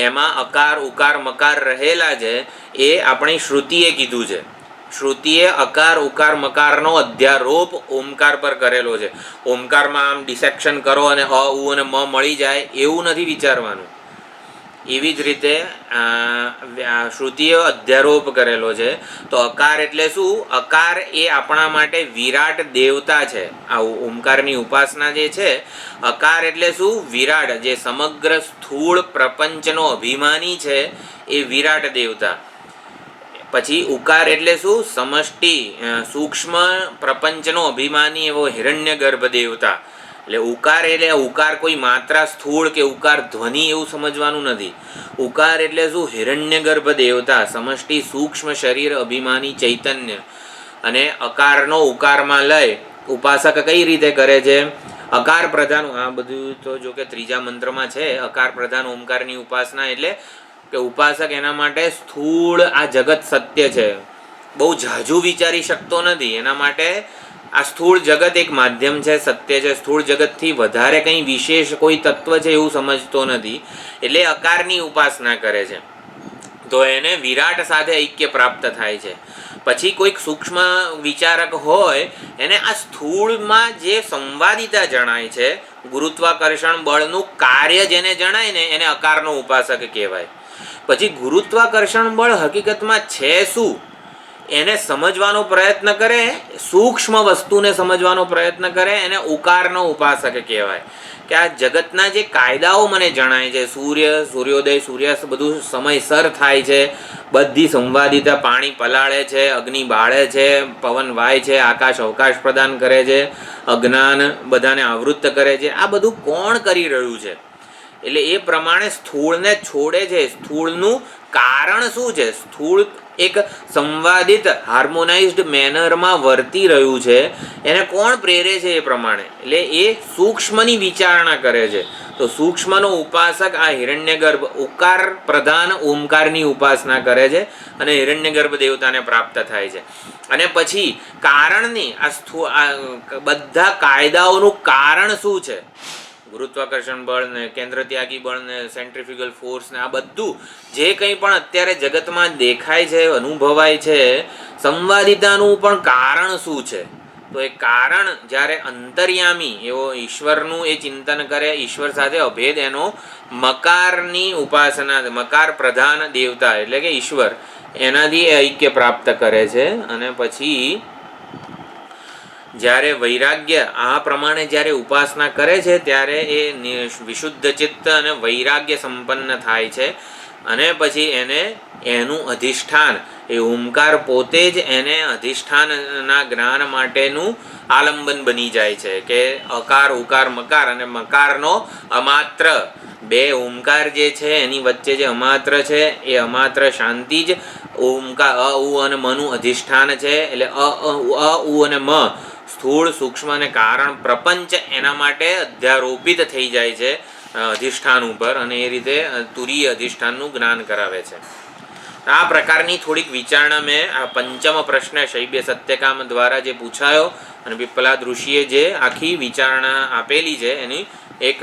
એમાં અકાર ઉકાર મકાર રહેલા છે, એ આપણી શ્રુતિએ કીધું છે. શ્રુતિએ અકાર ઉકાર મકારનો અધ્યારોપ ઓમકાર પર કરેલો છે. ઓમકારમાં આમ ડિસેક્શન કરો અને અ ઉ અને મ મળી જાય એવું નથી વિચારવાનું. એવી જ રીતે શ્રુતિએ અધ્યારોપ કરેલો છે. તો અકાર એટલે શું? અકાર એ આપણા માટે વિરાટ દેવતા છે. આ ઓમકારની ઉપાસના જે છે, અકાર એટલે શું? વિરાટ, જે સમગ્ર સ્થૂળ પ્રપંચનો અભિમાની છે એ વિરાટ દેવતા. પછી ઉકાર એટલે શું? સમષ્ટિ સૂક્ષ્મ પ્રપંચનો અભિમાની એવો હિરણ્યગર્ભ દેવતા. એટલે ઉકાર એટલે ઉકાર કોઈ માત્રા સ્થૂળ કે ઉકાર ધ્વનિ એવું સમજવાનું નથી. ઉકાર એટલે શું? હિરણ્યગર્ભ દેવતા, સમષ્ટિ સૂક્ષ્મ શરીર અભિમાની ચૈતન્ય. અને અકારનો ઉકારમાં લય ઉપાસક કઈ રીતે કરે છે? અકાર પ્રધાન, આ બધું તો જો કે ત્રીજા મંત્રમાં છે, અકાર પ્રધાન ઓમકારની ઉપાસના. એટલે કે ઉપાસક એના માટે સ્થૂળ આ જગત સત્ય છે, બહુ ઝાઝું વિચારી શકતો નથી. એના માટે આ સ્થૂળ જગત એક માધ્યમ છે, સત્ય છે. સ્થૂળ જગતથી વધારે કંઈ વિશેષ કોઈ તત્વ છે એવું સમજતો નથી. એટલે અકારની ઉપાસના કરે છે. તો એને વિરાટ સાથે ઐક્ય પ્રાપ્ત થાય છે. પછી કોઈક સૂક્ષ્મ વિચારક હોય, એને આ સ્થૂળમાં જે સંવાદિતા જણાય છે, ગુરુત્વાકર્ષણ બળનું કાર્ય જેને જણાય ને, એને અકારનો ઉપાસક કહેવાય. પછી ગુરુત્વાકર્ષણ બળ હકીકતમાં છે શું, એને સમજવાનો પ્રયત્ન કરે, સૂક્ષ્મ વસ્તુને સમજવાનો પ્રયત્ન કરે, એને ઉકારનો ઉપાસક કહેવાય. કે આ જગતના જે કાયદાઓ મને જણાય છે, સૂર્યોદય સૂર્યાસ્ત બધું સમયસર થાય છે, બધી સંવાદિતા, પાણી પલાળે છે, અગ્નિ બાળે છે, પવન વાય છે, આકાશ અવકાશ પ્રદાન કરે છે, અજ્ઞાન બધાને આવૃત્ત કરે છે, આ બધું કોણ કરી રહ્યું છે? એટલે એ પ્રમાણે સ્થૂળને છોડે છે. સ્થૂળનું કારણ શું છે? સ્થૂળ એક સંવાદિત હાર્મોનાઇઝ્ડ મેનરમાં વર્તી રહ્યું છે, એને કોણ પ્રેરે છે એ પ્રમાણે? એટલે એ સૂક્ષ્મની વિચારણા કરે છે. તો સૂક્ષ્મનો ઉપાસક આ હિરણ્યગર્ભ ઉકાર પ્રધાન ઓમકારની ઉપાસના કરે છે અને હિરણ્યગર્ભ દેવતાને પ્રાપ્ત થાય છે. અને પછી કારણની આ બધા કાયદાઓનું કારણ શું છે? ગુરુત્વાકર્ષણ બળ ને, કેન્દ્ર ત્યાગી બળ ને, સેન્ટ્રીફ્યુગલ ફોર્સ ને, આ બધું જે કંઈ પણ અત્યારે જગતમાં દેખાય છે, અનુભવાય છે, સંવાદિતાનું પણ કારણ શું છે? તો એ કારણ જ્યારે અંતર્યામી એવો ઈશ્વરનું એ ચિંતન કરે, ઈશ્વર સાથે અભેદ એનો મકારની ઉપાસના, મકાર પ્રધાન દેવતા એટલે કે ઈશ્વર, એનાથી એ ઐક્ય પ્રાપ્ત કરે છે. અને પછી જ્યારે વૈરાગ્ય આ પ્રમાણે જ્યારે ઉપાસના કરે છે, ત્યારે એ વિશુદ્ધ ચિત્ત અને વૈરાગ્ય સંપન્ન થાય છે. અને પછી એને એનું અધિષ્ઠાન, એ ઓમકાર પોતે જ એને અધિષ્ઠાનના જ્ઞાન માટેનું આલંબન બની જાય છે. કે અકાર ઉકાર મકાર, અને મકારનો અમાત્ર, બે ઓમકાર જે છે એની વચ્ચે જે અમાત્ર છે, એ અમાત્ર શાંતિ જ ઓમકાર અ ઉ અને મનું અધિષ્ઠાન છે. એટલે અ ઉ અને મ સ્થૂળ સૂક્ષ્મ અને કારણ પ્રપંચ એના માટે અધ્યારોપિત થઈ જાય છે અધિષ્ઠાન ઉપર, અને એ રીતે તુરીય અધિષ્ઠાનનું જ્ઞાન કરાવે છે. આ પ્રકારની થોડીક વિચારણા મેં આ પંચમ પ્રશ્ન શૈબ્ય સત્યકામ દ્વારા જે પૂછાયો અને પિપ્પલાદ ઋષિએ જે આખી વિચારણા આપેલી છે એની એક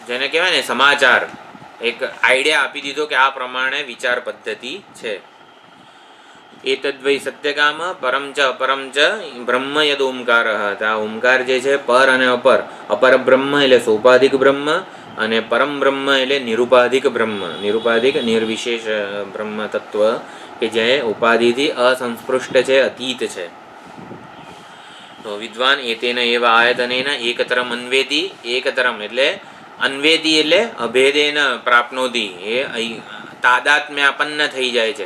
જેને કહેવાય ને સમાચાર, એક આઈડિયા આપી દીધો કે આ પ્રમાણે વિચાર પદ્ધતિ છે. એતદ્વૈ સત્યકામ પરમ ચ અપરમ ચ બ્રહ્મ યદ ઓમકાર. આ ઓમકાર જે છે પર અને અપર, અપર બ્રહ્મ એટલે સોપાધિક બ્રહ્મ અને પરમ બ્રહ્મ એટલે નિરુપાધિક બ્રહ્મ, નિરુપાધિક નિર્વિશેષ બ્રહ્મ તત્વ કે જે ઉપાધિથી અસંસ્પૃષ્ટ છે, અતીત છે. તો વિદ્વાન એતેન એવા આયતનેન એકતરમ અન્વેતિ. એકતરમ એટલે અન્વેતિ એટલે અભેદેન પ્રાપ્નોતિ, એ તાદાત્મ્ય આપન્ન થઈ જાય છે.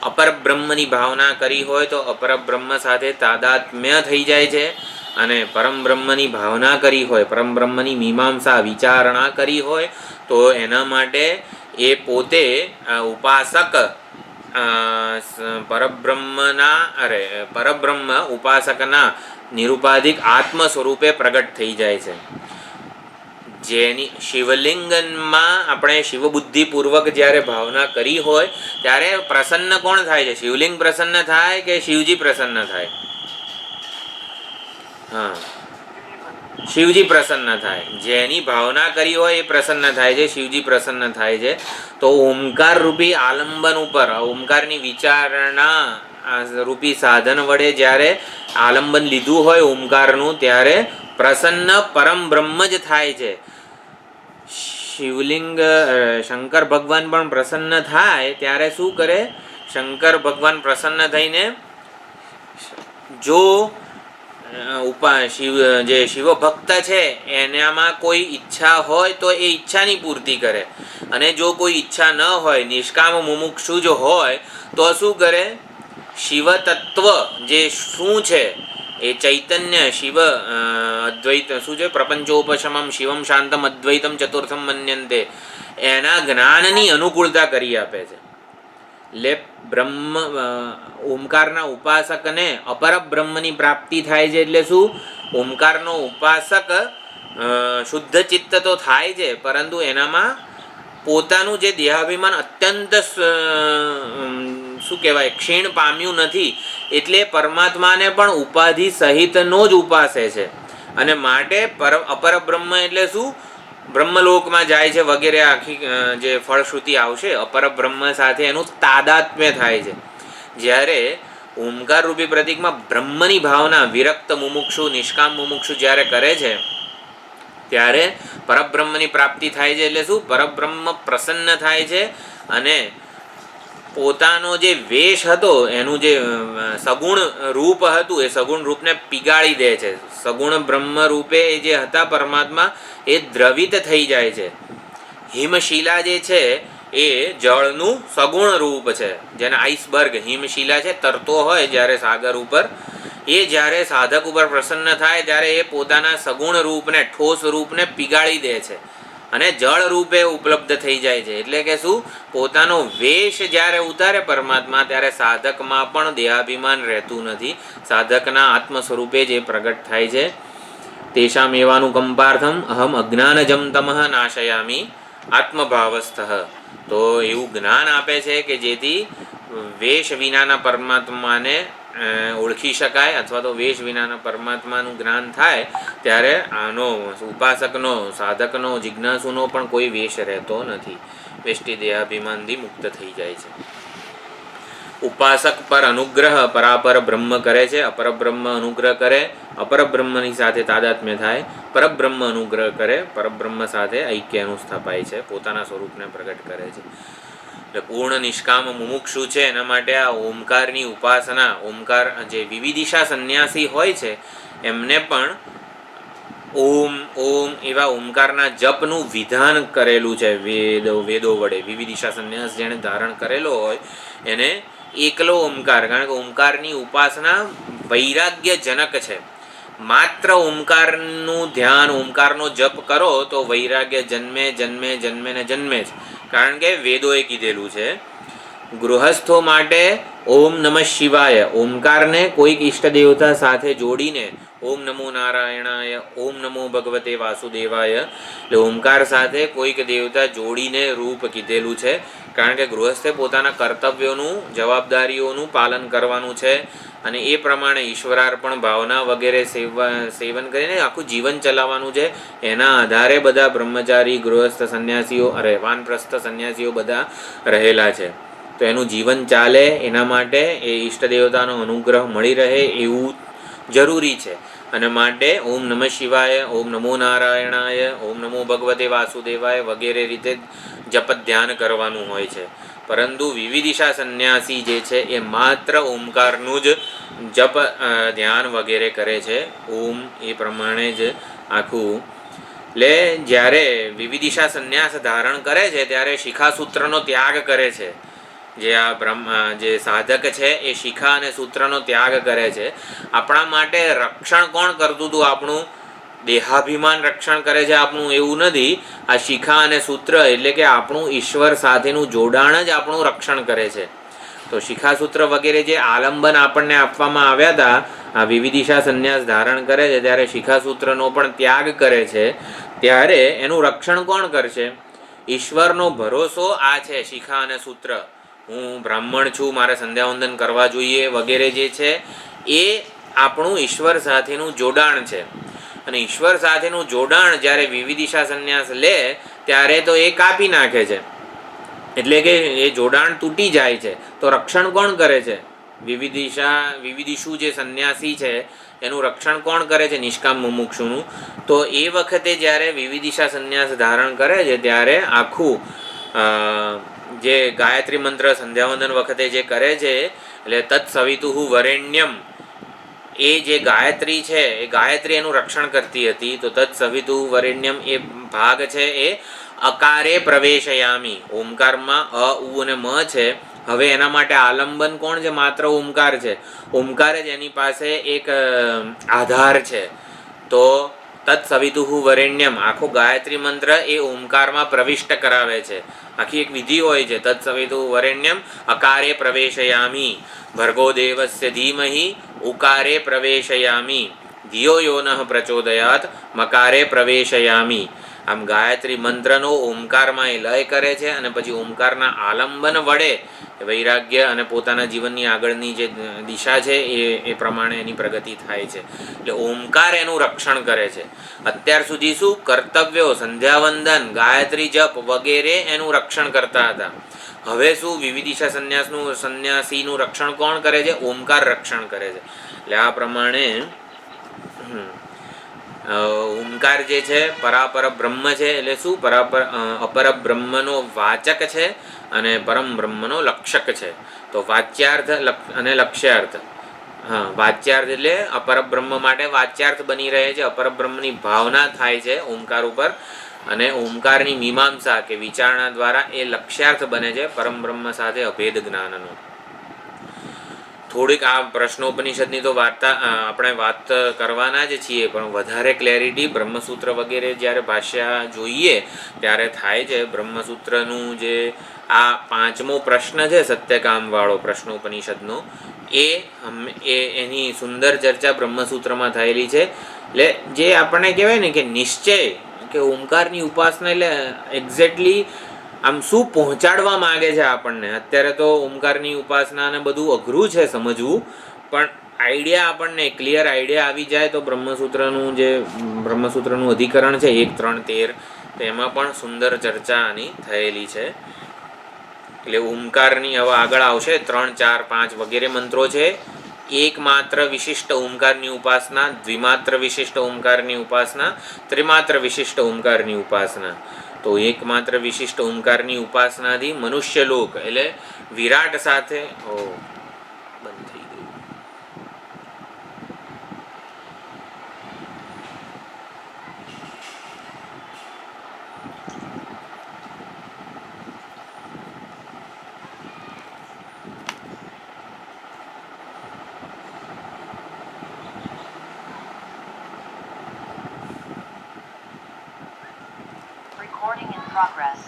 અપર બ્રહ્મની ભાવના કરી હોય તો અપર બ્રહ્મ સાથે તાદાત્મ્ય થઈ જાય છે, અને પરમ બ્રહ્મની ભાવના કરી હોય, પરમ બ્રહ્મની મીમાંસા વિચારણા કરી હોય તો એના માટે એ પોતે ઉપાસક પરબ્રહ્મ ઉપાસકના નિરુપાધિક આત્મ સ્વરૂપે પ્રગટ થઈ જાય છે. જેની શિવલિંગમાં આપણે શિવબુદ્ધિપૂર્વક જ્યારે ભાવના કરી હોય ત્યારે પ્રસન્ન કોણ થાય છે? શિવલિંગ પ્રસન્ન થાય કે શિવજી પ્રસન્ન થાય? હા, શિવજી પ્રસન્ન થાય. જેની ભાવના કરી હોય એ પ્રસન્ન થાય છે, શિવજી પ્રસન્ન થાય છે. તો ઓમકાર રૂપી આલંબન ઉપર, ઓમકારની વિચારણા રૂપી સાધન વડે જ્યારે આલંબન લીધું હોય ઓમકારનું, ત્યારે પ્રસન્ન પરમ બ્રહ્મ જ થાય છે. શિવલિંગ શંકર ભગવાન પણ પ્રસન્ન થાય ત્યારે શું કરે? શંકર ભગવાન પ્રસન્ન થઈને જો જે શિવભક્ત છે એનામાં કોઈ ઈચ્છા હોય તો એ ઈચ્છાની પૂર્તિ કરે, અને જો કોઈ ઈચ્છા ન હોય, નિષ્કામ મુમુક્ષુ જો હોય તો શું કરે? શિવ તત્વ જે શું છે એ ચૈતન્ય શિવ અદ્વૈત શું છે? પ્રપંચોપશમમ શિવમ શાંતમ અદ્વૈતમ ચતુર્થમ મન્યંતે, એના જ્ઞાનની અનુકૂળતા કરી આપે છે. એટલે બ્રહ્મ ઓમકારના ઉપાસકને અપર બ્રહ્મની પ્રાપ્તિ થાય છે. એટલે શું? ઓમકારનો ઉપાસક શુદ્ધ ચિત્ત તો થાય છે, પરંતુ એનામાં પોતાનું જે દેહાભિમાન અત્યંત શું કહેવાય ક્ષીણ પામ્યું નથી, એટલે પરમાત્માને પણ ઉપાધિ સહિતનો જ ઉપાસે છે. અને માટે અપર બ્રહ્મ એટલે શું? બ્રહ્મલોકમાં જાય છે વગેરે આખી જે ફળશ્રુતિ આવશે, અપર બ્રહ્મ સાથે એનું તાદાત્મ્ય થાય છે. જ્યારે ઓમકાર રૂપી પ્રતીકમાં બ્રહ્મની ભાવના વિરક્ત મુમુક્ષુ, નિષ્કામ મુમુક્ષુ જ્યારે કરે છે ત્યારે પરબ્રહ્મની પ્રાપ્તિ થાય છે. એટલે શું? પરબ્રહ્મ પ્રસન્ન થાય છે અને પોતાનો જે વેશ હતો, એનું જે સગુણ રૂપ હતું, એ સગુણ રૂપને પીગાળી દે છે. સગુણ બ્રહ્મ રૂપે જે હતા પરમાત્મા, એ દ્રવિત થઈ જાય છે. હિમશિલા જે છે એ જળનું સગુણ રૂપ છે, જેને આઈસબર્ગ હિમશિલા છે, તરતો હોય જ્યારે સાગર ઉપર, એ જ્યારે સાધક ઉપર પ્રસન્ન થાય ત્યારે એ પોતાના સગુણ રૂપને, ઠોસ રૂપને પીગાળી દે છે અને જળ રૂપે ઉપલબ્ધ થઈ જાય છે. એટલે કે શું? પોતાનો વેશ જ્યારે ઉતારે પરમાત્મા, ત્યારે સાધકમાં પણ દેહાભિમાન રહેતું નથી, સાધકના આત્મ સ્વરૂપે જ એ પ્રગટ થાય છે. તેષામ એવાનું કંપાર્થમ અહમ અજ્ઞાનજમ તમઃ નાશયામી આત્મભાવસ્થ. તો એવું જ્ઞાન આપે છે કે જેથી વેશ વિનાના પરમાત્માને ઓળખી શકાય, અથવા તો વેશ વિનાના પરમાત્માનું જ્ઞાન થાય ત્યારે આનો ઉપાસકનો, સાધકનો, જિજ્ઞાસુનો પણ કોઈ વેશ રહેતો નથી, વેષ્ટિ દેહાભિમાનથી મુક્ત થઈ જાય છે. ઉપાસક પર અનુગ્રહ પરાપર બ્રહ્મ કરે છે, અપર બ્રહ્મ અનુગ્રહ કરે, અપર બ્રહ્મની સાથે તાદાત્મ્ય થાય, પરબ્રહ્મ અનુગ્રહ કરે, પરબ્રહ્મ સાથે ઐક્યનું સ્થાપાય છે, પોતાના સ્વરૂપને પ્રગટ કરે છે. એટલે પૂર્ણ નિષ્કામ મુમુક્ષુ છે એના માટે આ ઓમકારની ઉપાસના, ઓમકાર જે વિવિધિશા સંન્યાસી હોય છે એમને પણ ઓમ ઓમ એવા ઓમકારના જપનું વિધાન કરેલું છે વેદો વડે. વિવિધિશા સંન્યાસ જેણે ધારણ કરેલો હોય એને એકલો ઓમકાર, કારણ કે ઓમકારની ઉપાસના વૈરાગ્યજનક છે. માત્ર ઓમકારનું ધ્યાન, ઓમકારનો જપ કરો તો વૈરાગ્ય જન્મે જન્મે જન્મે ને જન્મે જ. કારણ કે વેદોએ કીધેલું છે ગૃહસ્થો માટે ઓમ નમઃ શિવાય ઓમકારને કોઈક ઈષ્ટ દેવતા સાથે જોડીને ઓમ નમો નારાયણાય ઓમ નમો ભગવતે વાસુદેવાય એટલે ઓમકાર સાથે કોઈક દેવતા જોડીને રૂપ કીધેલું છે. કારણ કે ગૃહસ્થે પોતાના કર્તવ્યોનું જવાબદારીઓનું પાલન કરવાનું છે અને એ પ્રમાણે ઈશ્વરાર્પણ ભાવના વગેરે સેવન કરીને આખું જીવન ચલાવવાનું છે. એના આધારે બધા બ્રહ્મચારી ગૃહસ્થ સંન્યાસીઓ અરે વાનપ્રસ્થ સંન્યાસીઓ બધા રહેલા છે. તો એનું જીવન ચાલે એના માટે એ ઈષ્ટ દેવતાનો અનુગ્રહ મળી રહે એવું જરૂરી છે. અને માટે ઓમ નમઃ શિવાય ઓમ નમો નારાયણાય ઓમ નમો ભગવતે વાસુદેવાય વગેરે રીતે જપ ધ્યાન કરવાનું હોય છે. પરંતુ વિવિધિશા સંન્યાસી જે છે એ માત્ર ઓમકારનું જ જપ ધ્યાન વગેરે કરે છે. ઓમ એ પ્રમાણે જ આખું એટલે જ્યારે વિવિધિશા સંન્યાસ ધારણ કરે છે ત્યારે શિખાસૂત્રનો ત્યાગ કરે છે. જે સાધક છે એ શિખા અને સૂત્રનો ત્યાગ કરે છે. આપણા માટે રક્ષણ કોણ કરતું હતું? આપણું દેહાભિમાન રક્ષણ કરે છે આપણું, એવું નથી. આ શિખા અને સૂત્ર એટલે કે આપણું ઈશ્વર સાથેનું જોડાણ જ આપણું રક્ષણ કરે છે. તો શિખાસૂત્ર વગેરે જે આલંબન આપણને આપવામાં આવ્યા હતા, આ વિવિધિશા સંન્યાસ ધારણ કરે છે ત્યારે શિખાસૂત્રનો પણ ત્યાગ કરે છે, ત્યારે એનું રક્ષણ કોણ કરશે? ઈશ્વરનો ભરોસો આ છે શિખા અને સૂત્ર. હું બ્રાહ્મણ છું, મારે સંધ્યાવંદન કરવા જોઈએ વગેરે જે છે એ આપણું ઈશ્વર સાથેનું જોડાણ છે. અને ઈશ્વર સાથેનું જોડાણ જ્યારે વિવિધિશા સંન્યાસ લે ત્યારે તો એ કાપી નાખે છે. એટલે કે એ જોડાણ તૂટી જાય છે. તો રક્ષણ કોણ કરે છે? વિવિધિશુ જે સંન્યાસી છે એનું રક્ષણ કોણ કરે છે? નિષ્કામ મુમુક્ષુનું. તો એ વખતે જ્યારે વિવિધિશા સંન્યાસ ધારણ કરે છે ત્યારે આખું જે ગાયત્રી મંત્ર સંધ્યાવંદન વખતે જે કરે છે એટલે તત્સવિતુઃ વરેણ્યમ, એ જે ગાયત્રી છે એ ગાયત્રી એનું રક્ષણ કરતી હતી. તો તત્સવિતુઃ વરેણ્યમ એ ભાગ છે એ અકારે પ્રવેશયામી. ઓમકારમાં અ ઉ અને મ છે. હવે એના માટે આલંબન કોણ છે? માત્ર ઓમકાર છે. ઓમકાર જ એની પાસે એક આધાર છે. તો તત્સવિતુઃ વરેણ્યમ આખો ગાયત્રી મંત્ર એ ઓમકારમાં પ્રવિષ્ટ કરાવે છે. આખી એક વિધિ હોય છે. તત્સવિતુઃ વરેણ્યમ અકારે પ્રવેશયામી ભર્ગો દેવસ્ય ધીમહિ ઉકારે પ્રવેશયામી ધિયો યો નઃ પ્રચોદયાત મકારે પ્રવેશયામી. આમ ગાયત્રી મંત્રનો ઓમકારમાં એ લય કરે છે અને પછી ઓમકારના આલંબન વડે વૈરાગ્ય અને પોતાના જીવનની આગળની જે દિશા છે એ પ્રમાણે એની પ્રગતિ થાય છે. એટલે ઓમકાર એનું રક્ષણ કરે છે. અત્યાર સુધી શું કર્તવ્યો સંધ્યાવંદન ગાયત્રી જપ વગેરે એનું રક્ષણ કરતા હતા. હવે શું વિવિધિશા સંન્યાસીનું રક્ષણ કોણ કરે છે? ઓમકાર રક્ષણ કરે છે. એટલે આ પ્રમાણે ઓમકાર જે છે પરાપર બ્રહ્મ છે. એટલે શું? અપર બ્રહ્મનો વાચક છે અને પરમ બ્રહ્મનો લક્ષક છે. તો વાચ્યાર્થ અને લક્ષ્યાર્થ. વાચ્યાર્થ એટલે અપર બ્રહ્મ માટે વાચ્યાર્થ બની રહે છે. અપર બ્રહ્મની ભાવના થાય છે ઓમકાર ઉપર, અને ઓમકારની મીમાંસા કે વિચારણા દ્વારા એ લક્ષ્યાર્થ બને છે પરમ બ્રહ્મ સાથે અભેદ જ્ઞાનનો. થોડીક આ પ્રશ્નોપનિષદની તો આપણે વાત કરવાના જ છીએ, પણ વધારે ક્લેરિટી બ્રહ્મસૂત્ર વગેરે જ્યારે ભાષ્ય જોઈએ ત્યારે થાય છે. બ્રહ્મસૂત્રનું જે આ 5મો પ્રશ્ન છે સત્યકામવાળો પ્રશ્નોપનિષદનો, એની સુંદર ચર્ચા બ્રહ્મસૂત્રમાં થયેલી છે. એટલે જે આપણને કહેવાય ને કે નિશ્ચય કે ઓમકારની ઉપાસના એટલે એક્ઝેક્ટલી આમ શું પહોંચાડવા માગે છે આપણને. અત્યારે તો ઓમકારની ઉપાસના ને બધું અઘરું છે સમજવું, પણ આઈડિયા આપણને ક્લિયર આઈડિયા આવી જાય તો બ્રહ્મસૂત્રનું અધિકરણ છે 1, 3, 13, તો એમાં પણ સુંદર ચર્ચા આની થયેલી છે. એટલે ઓમકારની હવે આગળ આવશે 3, 4, 5 વગેરે મંત્રો છે. એકમાત્ર વિશિષ્ટ ઓમકારની ઉપાસના, દ્વિમાત્ર વિશિષ્ટ ઓમકારની ઉપાસના, ત્રિમાત્ર વિશિષ્ટ ઓમકારની ઉપાસના. તો એકમાત્ર વિશિષ્ટ ઓમકારની ઉપાસનાથી મનુષ્યલોક એટલે વિરાટ સાથે બંધ થઈ ગયું. Recording in progress.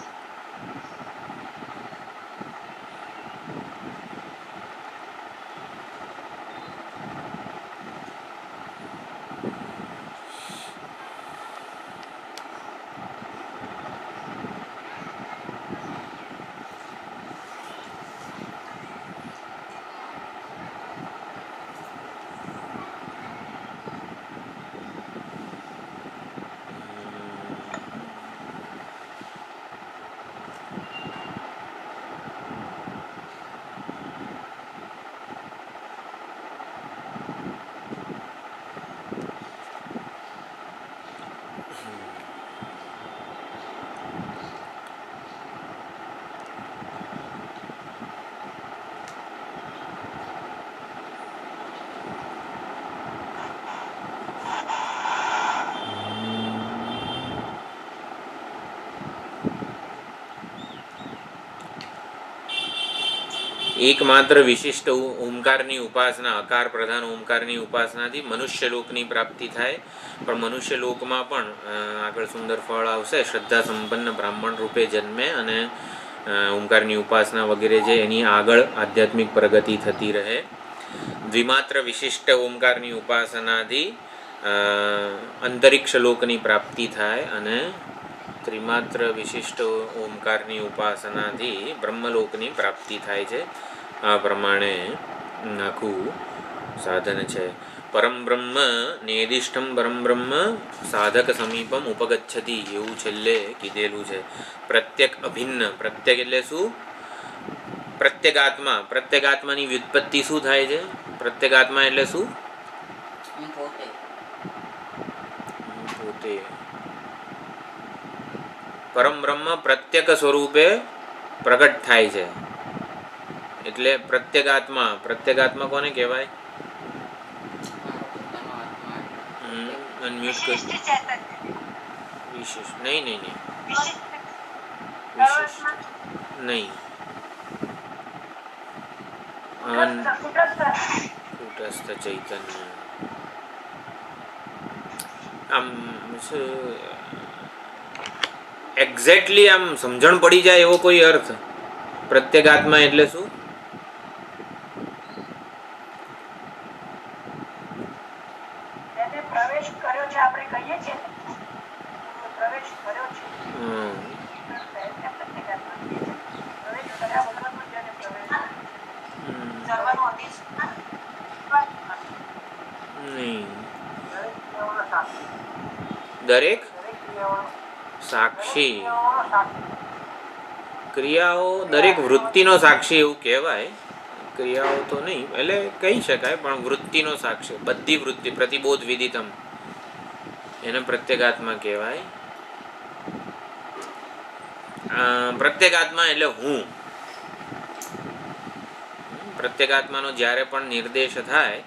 એકમાત્ર વિશિષ્ટ ઓમકારની ઉપાસના, અકાર પ્રધાન ઓમકારની ઉપાસનાથી મનુષ્ય લોકની પ્રાપ્તિ થાય. પણ મનુષ્ય લોકમાં પણ આગળ સુંદર ફળ આવશે. શ્રદ્ધા સંપન્ન બ્રાહ્મણ રૂપે જન્મે અને ઓમકારની ઉપાસના વગેરે જે એની આગળ આધ્યાત્મિક પ્રગતિ થતી રહે. દ્વિમાત્ર વિશિષ્ટ ઓમકારની ઉપાસનાથી અંતરિક્ષ લોકની પ્રાપ્તિ થાય અને ત્રિમાત્ર વિશિષ્ટ ઓમકારની ઉપાસનાથી બ્રહ્મલોકની પ્રાપ્તિ થાય છે. આ પ્રમાણે આખું સાધન છે. પરમ બ્રહ્મ નેદિષ્ઠમ પરમ બ્રહ્મ સાધક સમીપમ ઉપગચ્છતિ એવું છેલ્લે કીધેલું છે. પ્રત્યેક અભિન્ન, પ્રત્યેક એટલે શું? પ્રત્યેગાત્મા. પ્રત્યેગાત્માની વ્યુત્પત્તિ શું થાય છે? પ્રત્યેગાત્મા એટલે શું? પોતે પોતે. પરમ બ્રહ્મ પ્રત્યેક સ્વરૂપે પ્રગટ થાય છે એટલે પ્રત્યેગાત્મા. પ્રત્યેગાત્મા કોને કહેવાય? અનમ્યુટ કર. વિશેષ નહીં નહીં નહીં વિશેષ નહીં. કુટસ્થ ચૈતન્ય. આમ એક્ઝેક્ટલી આમ સમજણ પડી જાય એવો કોઈ અર્થ? પ્રત્યેગાત્મા એટલે શું? એને પ્રવેશ કર્યો છે આપણે કહીએ છીએ ને, પ્રવેશ કર્યો છે. પ્રવેશ કર્યા વગરનો જેને પ્રવેશ સર્વનો નહીં. દરેક સાક્ષી ક્રિયાઓ, દરેક વૃત્તિનો સાક્ષી એવું કહેવાય. ક્રિયાઓ તો નહીં એટલે કહી શકાય, પણ વૃત્તિનો સાક્ષી. બધી વૃત્તિ પ્રતિબોધ વિદિતમ એને પ્રત્યેગાત્મા કહેવાય. પ્રત્યેગાત્મા એટલે હું. પ્રત્યેગાત્માનો જ્યારે પણ નિર્દેશ થાય,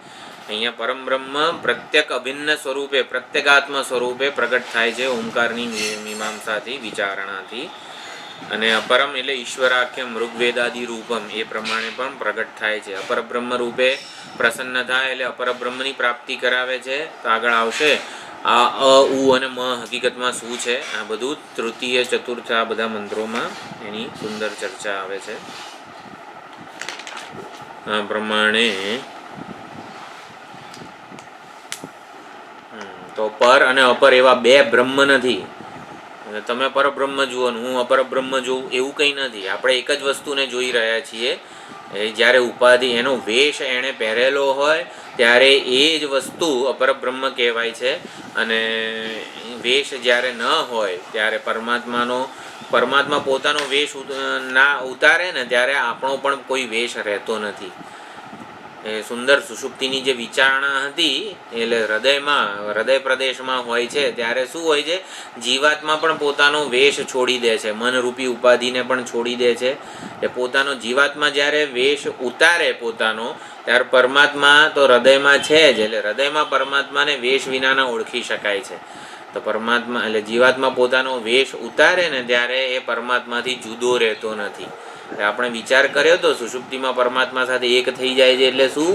અહીંયા પરમ બ્રહ્મ પ્રત્યેક અભિન્ન સ્વરૂપે, પ્રત્યેગાત્મ સ્વરૂપે પ્રગટ થાય છે ઓમકારની મીમાંસાથી, વિચારણાથી. અને અપરમ એટલે ઈશ્વરાખ્ય મૃગવેદાદિ રૂપમ એ પ્રમાણે પણ પ્રગટ થાય છે. અપર બ્રહ્મ રૂપે પ્રસન્ન થાય એટલે અપર બ્રહ્મની પ્રાપ્તિ કરાવે છે. તો આગળ આવશે આ અ ઉ અને મ હકીકતમાં શું છે, આ બધું તૃતીય ચતુર્થ આ બધા મંત્રોમાં એની સુંદર ચર્ચા આવે છે. આ પ્રમાણે તો પર અને અપર એવા બે બ્રહ્મ નથી. તમે પરબ્રહ્મ જુઓ ને હું અપર બ્રહ્મ જોઉં એવું કંઈ નથી. આપણે એક જ વસ્તુને જોઈ રહ્યા છીએ. જ્યારે ઉપાધિ એનો વેશ એણે પહેરેલો હોય ત્યારે એ જ વસ્તુ અપર બ્રહ્મ કહેવાય છે. અને વેશ જ્યારે ન હોય ત્યારે પરમાત્મા પોતાનો વેશ ના ઉતારે ને ત્યારે આપણો પણ કોઈ વેશ રહેતો નથી. એ સુંદર સુષુપ્તિની જે વિચારણા હતી એટલે હૃદય પ્રદેશમાં હોય છે ત્યારે શું હોય છે, જીવાત્મા પણ પોતાનો વેશ છોડી દે છે, મનરૂપી ઉપાધિને પણ છોડી દે છે. એ પોતાનો જીવાત્મા જ્યારે વેશ ઉતારે પોતાનો, ત્યારે પરમાત્મા તો હૃદયમાં છે જ, એટલે હૃદયમાં પરમાત્માને વેશ વિનાના ઓળખી શકાય છે. તો પરમાત્મા એટલે જીવાત્મા પોતાનો વેશ ઉતારે ને ત્યારે એ પરમાત્માથી જુદો રહેતો નથી. આપણે વિચાર કર્યો તો સુષુપ્તિમાં પરમાત્મા સાથે એક થઈ જાય છે એટલે શું,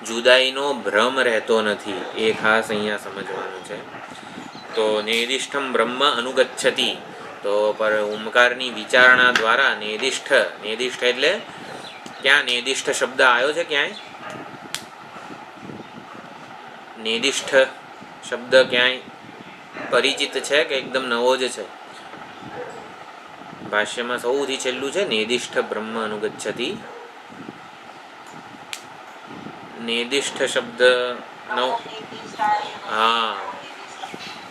જુદાઈનો ભ્રમ રહેતો નથી. એ ખાસ અહીંયા સમજવાનું છે. તો નિર્દિષ્ટમ બ્રહ્મ અનુગચ્છતિ, તો પર ઓમકારની વિચારણા દ્વારા નિર્દિષ્ટ એટલે ક્યાં નિર્દિષ્ટ શબ્દ આવ્યો છે? ક્યાંય નિર્દિષ્ટ શબ્દ ક્યાંય પરિચિત છે કે એકદમ નવો જ છે? ભાષ્યમાં સૌથી છેલ્લું છે નિર્દિષ્ટ બ્રહ્મ અનુગચ્છતિ. નિર્દિષ્ટ શબ્દ નો હા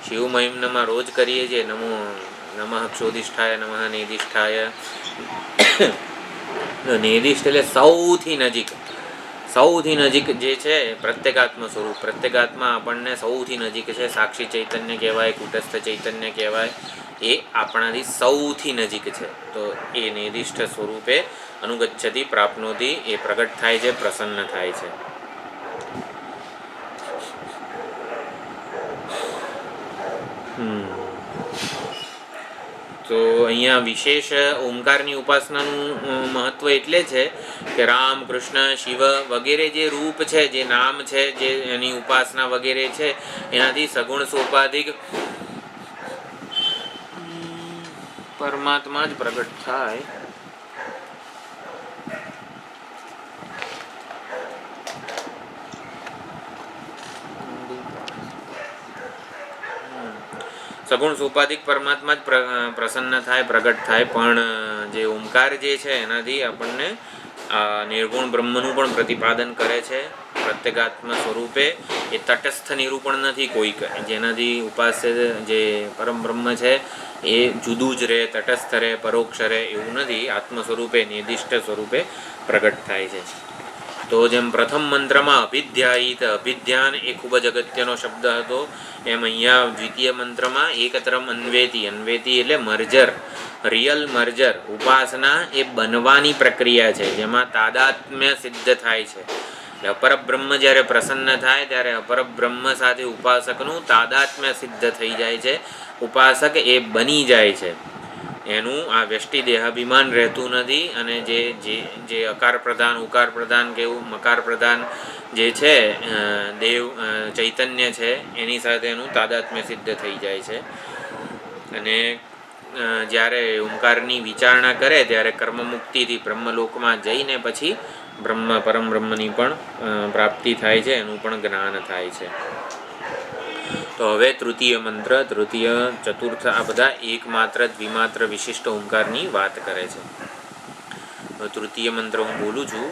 શિવ મહિમ્નમાં રોજ કરીએ છીએ. નમઃ ક્ષોધિષ્ઠાય નમઃ નિર્દિષ્ઠાય. નિર્દિષ્ટ એટલે સૌથી નજીક જે છે પ્રત્યેગાત્મ સ્વરૂપ. પ્રત્યેગાત્મા આપણને સૌથી નજીક છે. સાક્ષી ચૈતન્ય કહેવાય, કુટસ્થ ચૈતન્ય કહેવાય. એ આપણાથી સૌથી નજીક છે. તો એ નિર્દિષ્ટ સ્વરૂપે અનુગચ્છતિ પ્રાપ્નોતિ, એ પ્રગટ થાય છે, પ્રસન્ન થાય છે. તો અહીંયા વિશેષ ઓમકારની ઉપાસનાનું મહત્ત્વ એટલે છે કે રામ, કૃષ્ણ, શિવ વગેરે જે રૂપ છે, જે નામ છે, જે એની ઉપાસના વગેરે છે, એનાથી સગુણ સોપાધિક પરમાત્મા જ પ્રગટ થાય. સગુણ સોપાધિક પરમાત્મા જ પ્રસન્ન થાય, પ્રગટ થાય. પણ જે ઓમકાર જે છે એનાથી આપણને નિર્ગુણ બ્રહ્મનું પણ પ્રતિપાદન કરે છે પ્રત્યેગાત્મ સ્વરૂપે. એ તટસ્થ નિરૂપણ નથી કોઈક, જેનાથી ઉપાસ્ય જે પરમ બ્રહ્મ છે એ જુદું જ રહે, તટસ્થ રહે, પરોક્ષ રહે એવું નથી. આત્મ સ્વરૂપે, નિર્દિષ્ટ સ્વરૂપે પ્રગટ થાય છે. તો જેમ પ્રથમ મંત્રમાં અભિધ્યાયિત, અભિધ્યાન એ ખૂબ જ અગત્યનો શબ્દ હતો, એમ અહીંયા દ્વિતીય મંત્રમાં એકતરમ અન્વેતી, અન્વેતી એટલે મર્જર, રિયલ મર્જર. ઉપાસના એ બનવાની પ્રક્રિયા છે જેમાં તાદાત્મ્ય સિદ્ધ થાય છે. એટલે અપરબ્રહ્મ જ્યારે પ્રસન્ન થાય ત્યારે અપરબ્રહ્મ સાથે ઉપાસકનું તાદાત્મ્ય સિદ્ધ થઈ જાય છે. ઉપાસક એ બની જાય છે. એનું આ વ્યષ્ટિ દેહાભિમાન રહેતું નથી. અને જે અકાર પ્રધાન, ઉકાર પ્રધાન કે મકાર પ્રધાન જે છે દેવ ચૈતન્ય છે એની સાથે એનું તાદાત્મ્ય સિદ્ધ થઈ જાય છે. અને જ્યારે ઓમકારની વિચારણા કરે ત્યારે કર્મમુક્તિથી બ્રહ્મલોકમાં જઈને પછી પરમ બ્રહ્મની પણ પ્રાપ્તિ થાય છે, એનું પણ જ્ઞાન થાય છે. તો હવે તૃતીય મંત્ર, તૃતીય, ચતુર્થ આ બધા એકમાત્ર, દ્વિમાત્ર, વિશિષ્ટ ઓમકારની વાત કરે છે. તૃતીય મંત્ર હું બોલું છું.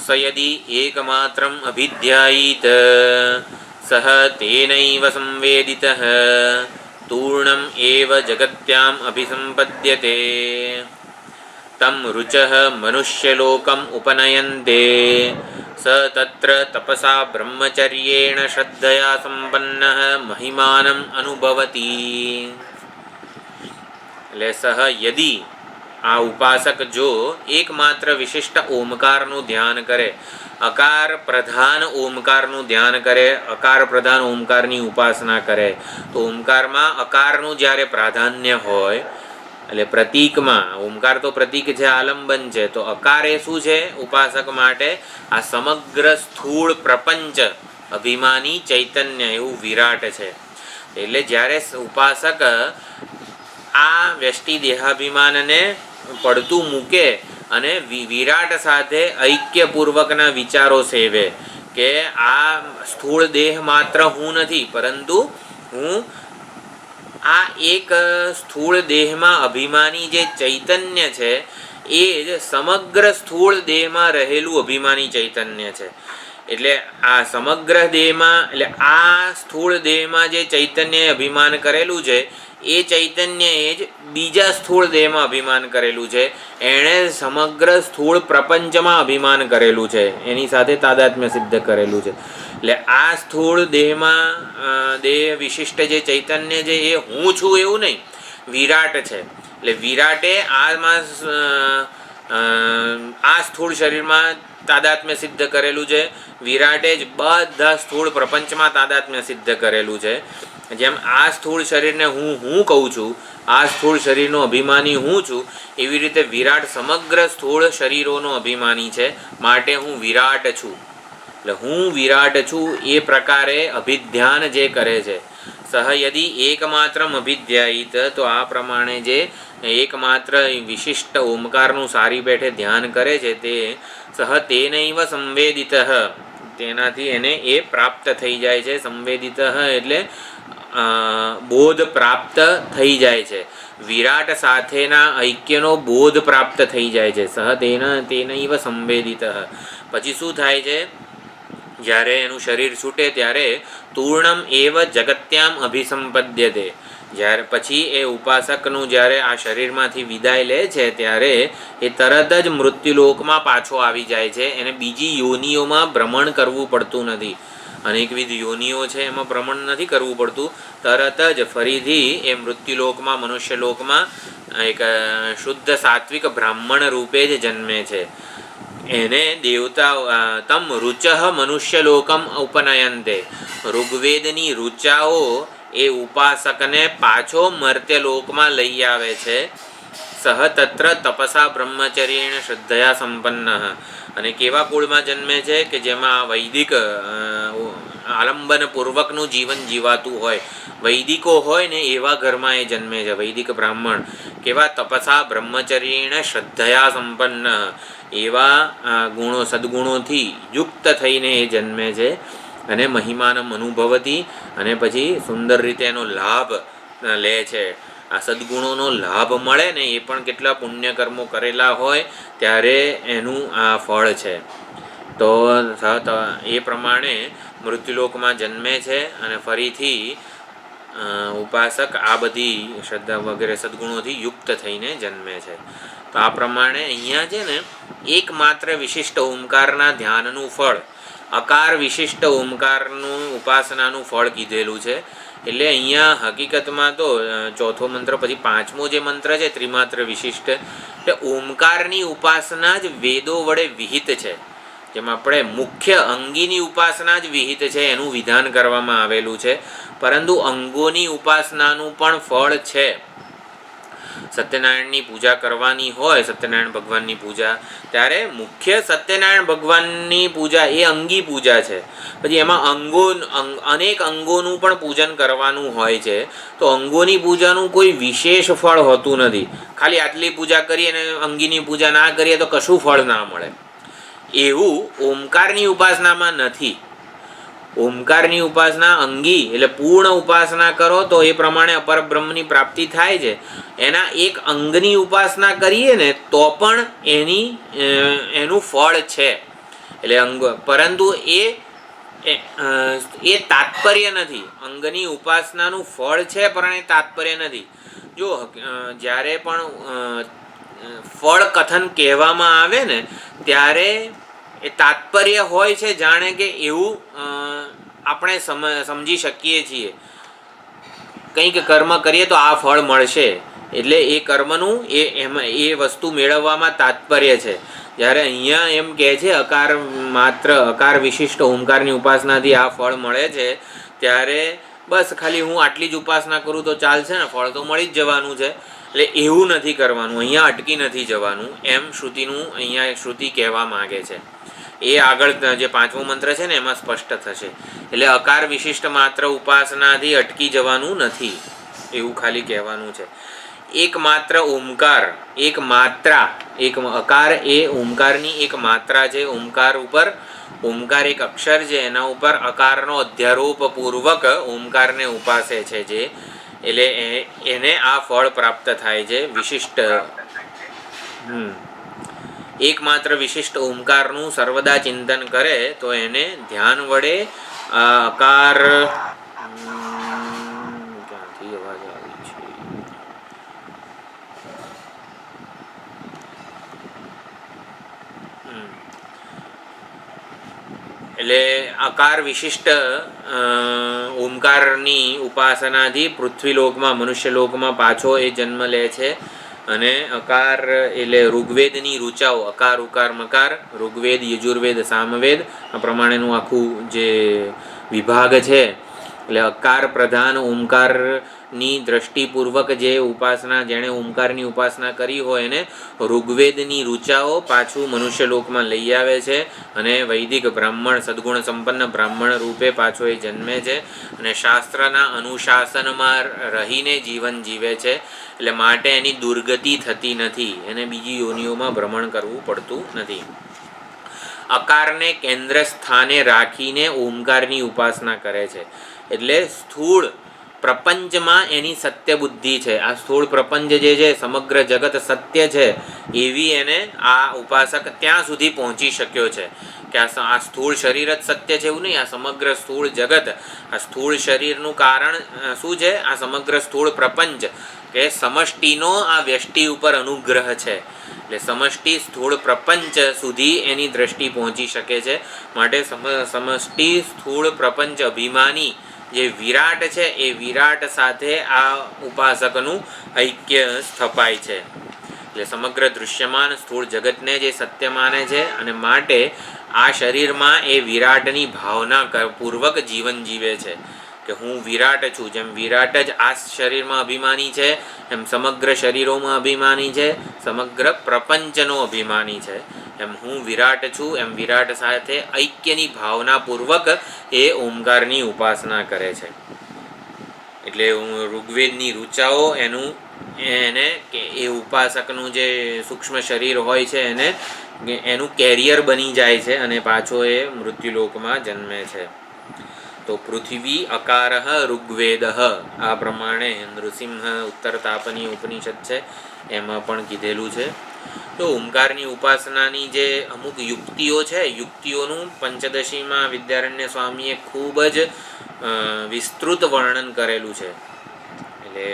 સ યદી એકમાત્રમ અભિધ્યાયિત સહ તેનૈવ સંવેદિતઃ તૂર્ણમ એવ જગત્યામ અભિસંપદ્યતે તમ રુચઃ મનુષ્યલોકમ ઉપનયન્તે સ તત્ર તપસા બ્રહ્મચર્યેણ શ્રદ્ધયા સંપન્નઃ મહિમાનમ અનુભવતી. એટલે સહ યદી, આ ઉપાસક જો એકમાત્ર વિશિષ્ટ ઓમકારનું ધ્યાન કરે, અકાર પ્રધાન ઓમકારનું ધ્યાન કરે, અકાર પ્રધાન ઓમકારની ઉપાસના કરે, તો ઓમકારમાં અકારનું જ્યારે પ્રાધાન્ય હોય, એટલે પ્રતીકમાં, ઓમકાર તો પ્રતીક છે, આલંબન છે, તો અકાર એ શું છે ઉપાસક માટે? આ સમગ્ર સ્થૂળ પ્રપંચ અભિમાની ચૈતન્ય એવું વિરાટ છે. એટલે જ્યારે ઉપાસક આ વ્યષ્ટિ દેહાભિમાનને પડતું મૂકે અને વિરાટ સાથે ઐક્યપૂર્વકના વિચારો સેવે કે આ સ્થૂળ દેહ માત્ર હું નથી, પરંતુ હું આ એક સ્થૂળ દેહમાં અભિમાની જે ચૈતન્ય છે એ જ સમગ્ર સ્થૂળ દેહમાં રહેલું અભિમાની ચૈતન્ય છે. એટલે આ સમગ્ર દેહમાં, એટલે આ સ્થૂળ દેહમાં જે ચૈતન્ય અભિમાન કરેલું છે એ ચૈતન્ય એ જ બીજા સ્થૂળ દેહમાં અભિમાન કરેલું છે. એણે સમગ્ર સ્થૂળ પ્રપંચમાં અભિમાન કરેલું છે, એની સાથે તાદાત્મ્ય સિદ્ધ કરેલું છે. એટલે આ સ્થૂળ દેહમાં દેહ વિશિષ્ટ જે ચૈતન્ય છે એ હું છું એવું નહીં, વિરાટ છે. એટલે વિરાટે આ સ્થૂળ શરીરમાં તાદાત્મ્ય સિદ્ધ કરેલું છે, વિરાટે જ બધા સ્થૂળ પ્રપંચમાં તાદાત્મ્ય સિદ્ધ કરેલું છે. જેમ આ સ્થૂળ શરીરને હું કહું છું, આ સ્થૂળ શરીરનો અભિમાની હું છું, એવી રીતે વિરાટ સમગ્ર સ્થૂળ શરીરોનો અભિમાની છે, માટે હું વિરાટ છું. એટલે હું વિરાટ છું એ પ્રકારે અભિધ્યાન જે કરે છે. સહ યદી એકમાત્રમ અભિધ્યાયિત, તો આ પ્રમાણે જે એકમાત્ર વિશિષ્ટ ઓમકારનું સારી બેઠે ધ્યાન કરે છે તે સહ તેનૈવ સંવેદિતઃ, તેનાથી એને એ પ્રાપ્ત થઈ જાય છે. સંવેદિતઃ એટલે બોધ પ્રાપ્ત થઈ જાય છે, વિરાટ સાથેના ઐક્યનો બોધ પ્રાપ્ત થઈ જાય છે. સહ તેનૈવ સંવેદિતઃ. પછી શું થાય છે? જ્યારે એનું શરીર છૂટે ત્યારે તૂર્ણમ એવ જગત્યામ અભિસંપદ્યતે. જ્યારે પછી એ ઉપાસકનું જ્યારે આ શરીરમાંથી વિદાય લે છે ત્યારે એ તરત જ મૃત્યુલોકમાં પાછો આવી જાય છે. એને બીજી યોનિઓમાં ભ્રમણ કરવું પડતું નથી. અનેકવિધ યોનિઓ છે એમાં ભ્રમણ નથી કરવું પડતું, તરત જ ફરીથી એ મૃત્યુલોકમાં, મનુષ્યલોકમાં એક શુદ્ધ સાત્વિક બ્રાહ્મણ રૂપે જ જન્મે છે. એને દેવતા તમ રુચઃ મનુષ્યલોકમ ઉપનયંતે. ઋગ્વેદની ઋચાઓ એ ઉપાસકને પાછો મર્ત્યલોકમાં લઈ આવે છે. સહ તત્ર તપસા બ્રહ્મચર્યેણ શ્રદ્ધયા સંપન્ન. અને કેવા કુળમાં જન્મે છે કે જેમાં વૈદિક આલંબનપૂર્વકનું જીવન જીવાતું હોય, વૈદિકો હોય ને એવા ઘરમાં એ જન્મે છે. વૈદિક બ્રાહ્મણ કેવા તપસા બ્રહ્મચર્યેણ શ્રદ્ધયા સંપન્ન, એવા ગુણો સદ્ગુણોથી યુક્ત થઈને એ જન્મે છે. અને મહિમાનમ અનુભવતી, અને પછી સુંદર રીતે એનો લાભ લે છે. આ સદ્ગુણોનો લાભ મળે ને એ પણ કેટલા પુણ્યકર્મો કરેલા હોય ત્યારે એનું આ ફળ છે. તો એ પ્રમાણે મૃત્યુલોકમાં જન્મે છે અને ફરીથી ઉપાસક આ બધી શ્રદ્ધા વગેરે સદ્ગુણોથી યુક્ત થઈને જન્મે છે. તો આ પ્રમાણે અહીંયા છે ને એકમાત્ર વિશિષ્ટ ઓમકારના ધ્યાનનું ફળ, અકાર વિશિષ્ટ ઓમકારનું ઉપાસનાનું ફળ કીધેલું છે. એટલે અહીંયા હકીકતમાં તો ચોથો મંત્ર પછી પાંચમો જે મંત્ર છે ત્રિમાત્ર વિશિષ્ટ, એટલે ઓમકારની ઉપાસના જ વેદો વડે વિહિત છે. જેમાં આપણે મુખ્ય અંગીની ઉપાસના જ વિહિત છે એનું વિધાન કરવામાં આવેલું છે. પરંતુ અંગોની ઉપાસનાનું પણ ફળ છે. સત્યનારાયણની પૂજા કરવાની હોય, સત્યનારાયણ ભગવાનની પૂજા, ત્યારે મુખ્ય સત્યનારાયણ ભગવાનની પૂજા એ અંગી પૂજા છે. પછી એમાં અનેક અંગોનું પણ પૂજન કરવાનું હોય છે. તો અંગોની પૂજાનું કોઈ વિશેષ ફળ હોતું નથી. ખાલી આટલી પૂજા કરીએ અને અંગીની પૂજા ના કરીએ તો કશું ફળ ના મળે. એવું ઓમકારની ઉપાસનામાં નથી. ઓમકારની ઉપાસના અંગી એટલે પૂર્ણ ઉપાસના કરો તો એ પ્રમાણે અપર બ્રહ્મની પ્રાપ્તિ થાય છે. એના એક અંગની ઉપાસના કરીએ ને તો પણ એનું ફળ છે. એટલે પરંતુ એ તાત્પર્ય નથી. અંગની ઉપાસનાનું ફળ છે પણ એ તાત્પર્ય નથી. જો જ્યારે પણ ફળ કથન કહેવામાં આવે ને ત્યારે એ તાત્પર્ય હોય છે, જાણે કે એવું આપણે સમજી શકીએ છીએ કંઈક કર્મ કરીએ તો આ ફળ મળશે, એટલે એ કર્મનું એ વસ્તુ મેળવવામાં તાત્પર્ય છે. જ્યારે અહીંયા એમ કહે છે અકાર વિશિષ્ટ ઓમકારની ઉપાસનાથી આ ફળ મળે છે, ત્યારે બસ ખાલી હું આટલી જ ઉપાસના કરું તો ચાલશે ને, ફળ તો મળી જ જવાનું છે. એટલે એવું નથી કરવાનું, અહીંયા અટકી નથી જવાનું, એમ અહીંયા શ્રુતિ કહેવા માગે છે. એ આગળ જે પાંચમો મંત્ર છે ને એમાં સ્પષ્ટ થશે. એટલે અકાર વિશિષ્ટ માત્ર ઉપાસનાથી અટકી જવાનું નથી, એવું ખાલી કહેવાનું છે. એકમાત્ર ઓમકાર, એક માત્રા, એક અકાર એ ઓમકારની એક માત્રા છે. ઓમકાર એક અક્ષર છે, એના ઉપર અકારનો અધ્યારોપ પૂર્વક ઓમકારને ઉપાસે છે જે, એટલે એને આ ફળ પ્રાપ્ત થાય છે. વિશિષ્ટ એકમાત્ર વિશિષ્ટ ઓમકારનું સર્વદા ચિંતન કરે તો એને ધ્યાન વડે અકાર ક્યાંથી અવાજ આવી છે? એટલે અકાર વિશિષ્ટ ઓમકારની ઉપાસનાથી પૃથ્વીલોકમાં મનુષ્યલોકમાં પાછો એ જન્મ લે છે. અને અકાર એટલે ઋગ્વેદની ઋચાઓ, અકાર ઉકાર મકાર, ઋગ્વેદ યજુર્વેદ સામવેદ આ પ્રમાણેનું આખું જે વિભાગ છે. એટલે અકાર પ્રધાન ઓમકારની દ્રષ્ટિપૂર્વક જે ઉપાસના, જેણે ઓમકારની ઉપાસના કરી હોય એને ઋગ્વેદની ઋચાઓ પાછું મનુષ્યલોકમાં લઈ આવે છે. અને વૈદિક બ્રાહ્મણ, સદ્ગુણ સંપન્ન બ્રાહ્મણ રૂપે પાછો એ જન્મે છે. અને શાસ્ત્રના અનુશાસનમાં રહીને જીવન જીવે છે. એટલે માટે એની દુર્ગતિ થતી નથી, એને બીજી યોનિઓમાં ભ્રમણ કરવું પડતું નથી. અકારને કેન્દ્ર સ્થાને રાખીને ઓમકારની ઉપાસના કરે છે. એટલે સ્થૂળ પ્રપંચમાં એની સત્ય બુદ્ધિ છે. આ સ્થૂળ પ્રપંચ જે છે, સમગ્ર જગત સત્ય છે, એવી એને આ ઉપાસક ત્યાં સુધી પહોંચી શક્યો છે કે આ સ્થૂળ શરીર જ સત્ય છે એવું નહીં. આ સમગ્ર સ્થૂળ જગત, આ સ્થૂળ શરીરનું કારણ શું છે? આ સમગ્ર સ્થૂળ પ્રપંચ કે સમષ્ટિનો આ વ્યષ્ટિ ઉપર અનુગ્રહ છે. એટલે સમષ્ટિ સ્થૂળ પ્રપંચ સુધી એની દ્રષ્ટિ પહોંચી શકે છે. માટે સમષ્ટિ સ્થૂળ પ્રપંચ અભિમાની જે વિરાટ છે એ વિરાટ સાથે આ ઉપાસકનું ઐક્ય સ્થપાય છે. એટલે સમગ્ર દૃશ્યમાન સ્થૂળ જગતને જે સત્ય માને છે અને માટે આ શરીરમાં એ વિરાટની ભાવના પૂર્વક જીવન જીવે છે. કે હું વિરાટ છું. જેમ વિરાટ જ આ શરીરમાં અભિમાની છે, એમ સમગ્ર શરીરોમાં અભિમાની છે, સમગ્ર પ્રપંચનો અભિમાની છે. એમ હું વિરાટ છું, એમ વિરાટ સાથે ઐક્યની ભાવનાપૂર્વક એ ઓમકારની ઉપાસના કરે છે. એટલે ઋગ્વેદની ઋચાઓ એને કે એ ઉપાસકનું જે સૂક્ષ્મ શરીર હોય છે એનું કેરિયર બની જાય છે અને પાછો એ મૃત્યુલોકમાં જન્મે છે. તો પૃથ્વી અકારઃ ઋગ્વેદ, આ પ્રમાણે નૃસિંહ ઉત્તર તાપની ઉપનિષદ છે એમાં પણ કીધેલું છે. તો ઓમકારની ઉપાસનાની જે અમુક યુક્તિઓ છે, યુક્તિઓનું પંચદશીમાં વિદ્યારણ્ય સ્વામીએ ખૂબ જ વિસ્તૃત વર્ણન કરેલું છે. એટલે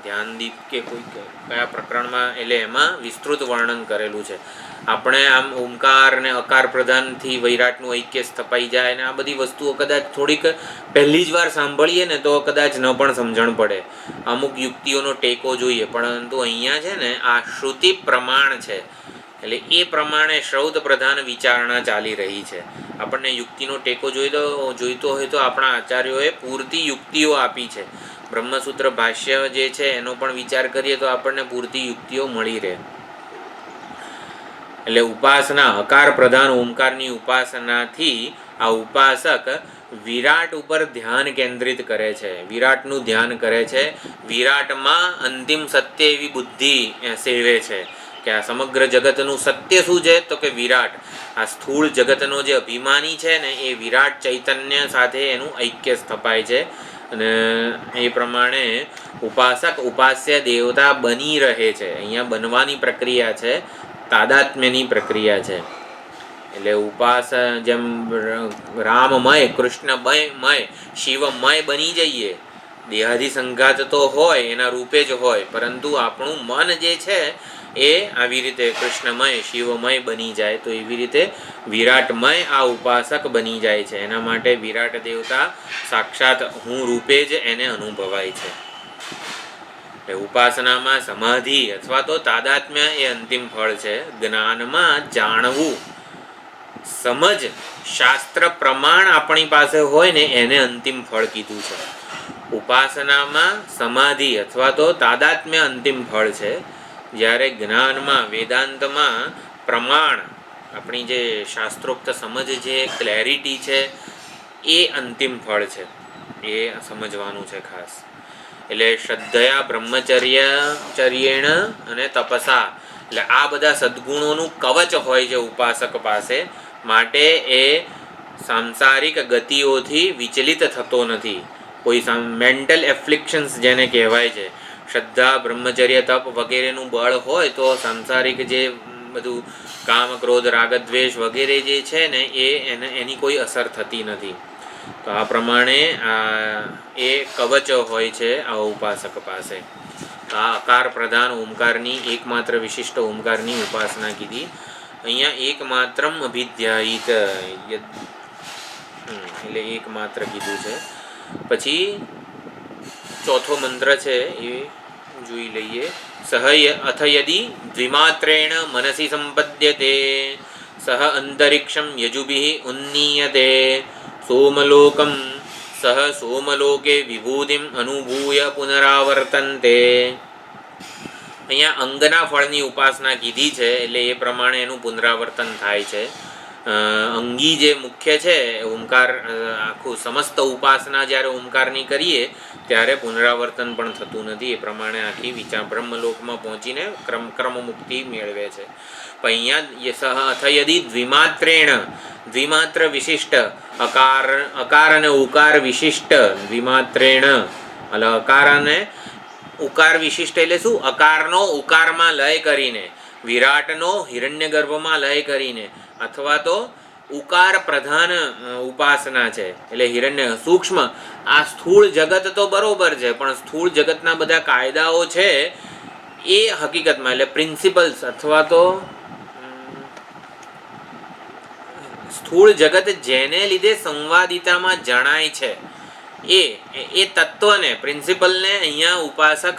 ધ્યાનદીપ કે કોઈ કયા પ્રકરણમાં, એટલે એમાં વિસ્તૃત વર્ણન કરેલું છે. આપણે આમ ઓમકાર ને અકાર પ્રધાનથી વૈરાટનું ઐક્ય સ્થપાઈ જાય ને આ બધી વસ્તુઓ કદાચ થોડીક પહેલી જ વાર સાંભળીએ ને તો કદાચ ન પણ સમજણ પડે, અમુક યુક્તિઓનો ટેકો જોઈએ. પરંતુ અહીંયા છે ને આ શ્રુતિ પ્રમાણ છે, એટલે એ પ્રમાણે શ્રૌત પ્રધાન વિચારણા ચાલી રહી છે. આપણને યુક્તિનો ટેકો જોઈતો હોય તો આપણા આચાર્યોએ પૂરતી યુક્તિઓ આપી છે. બ્રહ્મસૂત્ર ભાષ્ય જે છે એનો પણ વિચાર કરીએ તો આપણને પૂરતી યુક્તિઓ મળી રહે. એટલે ઉપાસના અકાર પ્રધાન ઓમકારની ઉપાસનાથી આ ઉપાસક વિરાટ ઉપર ધ્યાન કેન્દ્રિત કરે છે, વિરાટનું ધ્યાન કરે છે. વિરાટમાં અંતિમ સત્ય એવી બુદ્ધિ સેવે છે કે આ સમગ્ર જગતનું સત્ય શું છે તો કે વિરાટ. આ સ્થૂળ જગતનો જે અભિમાની છે ને એ વિરાટ ચૈતન્ય સાથે એનું ઐક્ય સ્થપાય છે. અને એ પ્રમાણે ઉપાસક ઉપાસ્ય દેવતા બની રહે છે. અહીંયા બનવાની પ્રક્રિયા છે, તાદાત્મ્યની પ્રક્રિયા છે. એટલે જેમ રામમય, કૃષ્ણમય, શિવમય બની જઈએ, દેહાદી સંઘાત તો હોય એના રૂપે જ હોય, પરંતુ આપણું મન જે છે એ આવી રીતે કૃષ્ણમય, શિવમય બની જાય. તો એવી રીતે વિરાટમય આ ઉપાસક બની જાય છે. એના માટે વિરાટ દેવતા સાક્ષાત હું રૂપે જ એને અનુભવાય છે. ઉપાસનામાં સમાધિ અથવા તો તાદાત્મ્ય એ અંતિમ ફળ છે. જ્ઞાનમાં જાણવું, સમજ, શાસ્ત્ર પ્રમાણ આપણી પાસે હોય ને એને અંતિમ ફળ કીધું છે. ઉપાસનામાં સમાધિ અથવા તો તાદાત્મ્ય અંતિમ ફળ છે, જ્યારે જ્ઞાનમાં, વેદાંતમાં પ્રમાણ, આપણી જે શાસ્ત્રોક્ત સમજ જે ક્લેરિટી છે એ અંતિમ ફળ છે. એ સમજવાનું છે ખાસ. એટલે શ્રદ્ધયા, બ્રહ્મચર્યેણ અને તપસા, એટલે આ બધા સદ્ગુણોનું કવચ હોય છે ઉપાસક પાસે. માટે એ સાંસારિક ગતિઓથી વિચલિત થતો નથી. કોઈ મેન્ટલ એફ્લિક્શન્સ જેને કહેવાય છે, શ્રદ્ધા, બ્રહ્મચર્ય, તપ વગેરેનું બળ હોય તો સાંસારિક જે બધું કામ, ક્રોધ, રાગ, દ્વેષ વગેરે જે છે ને એની કોઈ અસર થતી નથી. તો આ પ્રમાણે એ કવચ હોય છે આ ઉપાસક પાસે. આ અકાર પ્રધાન ઓમકારની એકમાત્ર વિશિષ્ટ ઓમકારની ઉપાસના કીધી. અહીંયા એકમાત્રમ અભિધ્યાયિત, એટલે એકમાત્ર કીધું છે. પછી ચોથો મંત્ર છે એ જોઈ લઈએ. અથ યદિ દ્વિમાત્રેણ મનસી સંપદ્યતે સહ અંતરિક્ષમ યજુભિ ઉન્નીયતે સોમલોકમ સહ સોમલોકે વિભૂતિમ અનુભૂય પુનરાવર્તન્તે. અહીંયા અંગના ફળની ઉપાસના કીધી છે, એટલે એ પ્રમાણે એનું પુનરાવર્તન થાય છે. અંગી જે મુખ્ય છે ઓમકાર, આખું સમસ્ત ઉપાસના જ્યારે ઓમકારની કરીએ ત્યારે પુનરાવર્તન પણ થતું નથી. એ પ્રમાણે આખી વિચાર બ્રહ્મલોકમાં પહોંચીને ક્રમ મુક્તિ મેળવે છે. પણ અહીંયા અથ યદિ દ્વિમાત્ર વિશિષ્ટ, અકાર અને ઉકાર વિશિષ્ટ, દ્વિમાત્રેણ, એટલે અકાર અને ઉકાર વિશિષ્ટ એટલે શું? અકારનો ઉકારમાં લય કરીને, વિરાટનો હિરણ્યગર્ભમાં લય કરીને, અથવા તો ઉકાર પ્રધાન ઉપાસના છે. એટલે હિરણ્ય સૂક્ષ્મ, આ સ્થૂળ જગત તો બરોબર છે, પણ સ્થૂળ જગતના બધા કાયદાઓ છે એ હકીકતમાં, એટલે પ્રિન્સિપલ્સ અથવા તો સ્થૂળ જગત જેને લીધે સંવાદિતામાં જણાય છે, એ તત્વને પ્રિન્સિપલને અહીંયા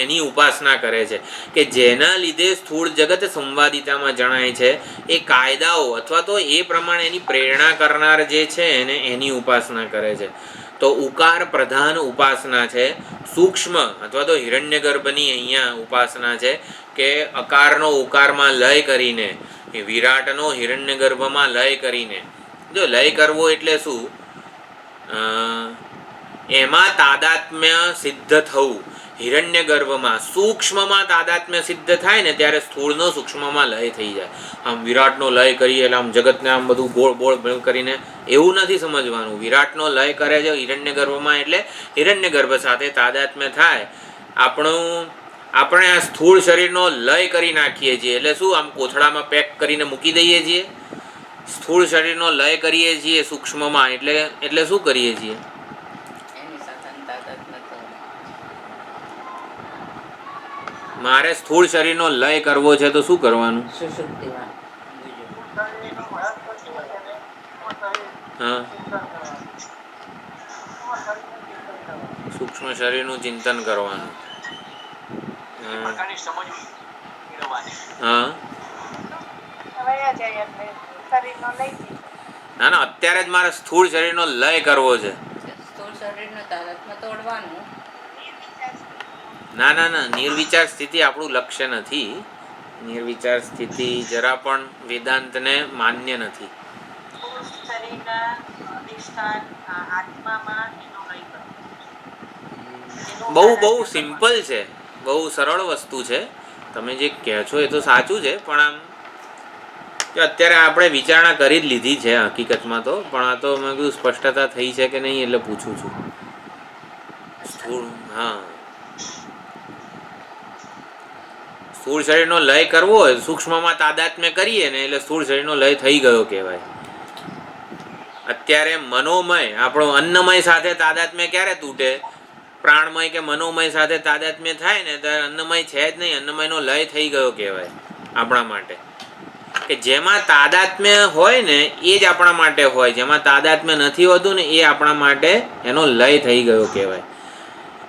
એની ઉપાસના કરે છે કે જેના લીધે સ્થૂળ જગત સંવાદિતામાં જણાય છે. એ કાયદાઓ અથવા તો એ પ્રમાણે એની પ્રેરણા કરનાર જે છે એને એની ઉપાસના કરે છે. તો ઉકાર પ્રધાન ઉપાસના છે. સૂક્ષ્મ અથવા તો હિરણ્યગર્ભની અહીંયા ઉપાસના છે કે અકારનો ઉકારમાં લય કરીને, વિરાટનો હિરણ્યગર્ભમાં લય કરીને. જો લય કરવો એટલે શું? એમાં તાદાત્મ્ય સિદ્ધ થવું. હિરણ્યગર્ભમાં સૂક્ષ્મમાં તાદાત્મ્ય સિદ્ધ થાય ને ત્યારે સ્થૂળનો સૂક્ષ્મમાં લય થઈ જાય. આમ વિરાટનો લય કરીએ એટલે આમ જગતને આમ બધું ગોળ બોળ કરીને એવું નથી સમજવાનું. વિરાટનો લય કરે છે હિરણ્યગર્ભમાં એટલે હિરણ્યગર્ભ સાથે તાદાત્મ્ય થાય. આપણે આ સ્થૂળ શરીરનો લય કરી નાખીએ છીએ એટલે શું? આમ કોથળામાં પેક કરીને મૂકી દઈએ છીએ. સ્થૂળ શરીરનો લય કરીએ છીએ સૂક્ષ્મમાં એટલે શું કરીએ છીએ? એની સાથે તાકાત નથી. મારે સ્થૂળ શરીરનો લય કરવો છે તો શું કરવાનું? સુષુપ્તિમાં હા, સૂક્ષ્મ શરીરનું ચિંતન કરવાનું. હા, ના ના, અત્યારે જ મારે સ્થૂળ શરીરનો લય કરવો છે. સ્થૂળ શરીરનું તાકાતમાં તોડવાનું. ના ના ના, નિર્વિચાર સ્થિતિ આપણું લક્ષ્ય નથી. નિર્વિચાર સ્થિતિ જરા પણ વેદાંતને માન્ય નથી. બહુ સિમ્પલ છે, બહુ સરળ વસ્તુ છે. તમે જે કહો છો એ તો સાચું છે, પણ આમ અત્યારે આપણે વિચારણા કરી જ લીધી છે હકીકતમાં તો. પણ આ તો મેં કીધું સ્પષ્ટતા થઈ છે કે નહીં એટલે પૂછું છું. સ્થૂળ શરીરનો લય કરવો હોય, સૂક્ષ્મમાં તાદાત્મ્ય કરીએ ને એટલે સ્થૂળ શરીરનો લય થઈ ગયો કહેવાય. અત્યારે મનોમય, આપણો અન્નમય સાથે તાદાત્મ્ય ક્યારે તૂટે? પ્રાણમય કે મનોમય સાથે તાદાત્મ્ય થાય ને ત્યારે અન્નમય છે જ નહીં, અન્નમયનો લય થઈ ગયો કહેવાય આપણા માટે. કે જેમાં તાદાત્મ્ય હોય ને એ જ આપણા માટે હોય, જેમાં તાદાત્મ્ય નથી હોતું ને એ આપણા માટે એનો લય થઈ ગયો કહેવાય.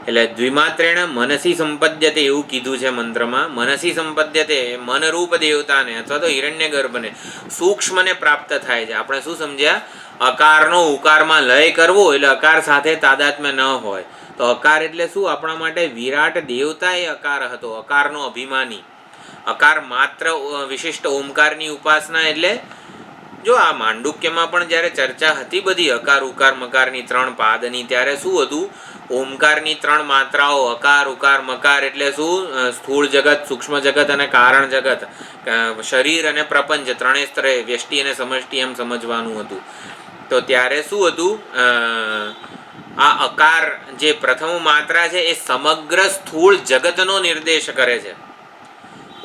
એટલે દ્વિમાત્રેણ મનસી સંપદ્યતે એવું કીધું છે મંત્રમાં. મનસી સંપદ્યતે મનરૂપ દેવતાને અથવા તો હિરણ્યગર્ભને સૂક્ષ્મને પ્રાપ્ત થાય છે. આપણે શું સમજ્યા? અકારનો ઉકારમાં લય કરવો એટલે અકાર સાથે તાદાત્મ્ય ન હોય. તો અકાર એટલે શું? આપણા માટે વિરાટ દેવતા એ અકાર હતો, અકારનો અભિમાની. અકાર માત્ર વિશિષ્ટ ઓમકારની ઉપાસના. એટલે જો આ માંડુક્યમાં પણ જ્યારે ચર્ચા હતી બધી અકાર ઉકાર મકારની 3 પાદની, ત્યારે શું હતું? ઓમકારની 3 માત્રાઓ અકાર ઉકાર મકાર એટલે શું? સ્થૂળ જગત, સૂક્ષ્મ જગત અને કારણ જગત, શરીર અને પ્રપંચ, ત્રણેય સ્તરે વ્યષ્ટિ અને સમષ્ટિ એમ સમજવાનું હતું. તો ત્યારે શું હતું? આ અકાર જે પ્રથમ માત્રા છે એ સમગ્ર સ્થૂળ જગતનો નિર્દેશ કરે છે.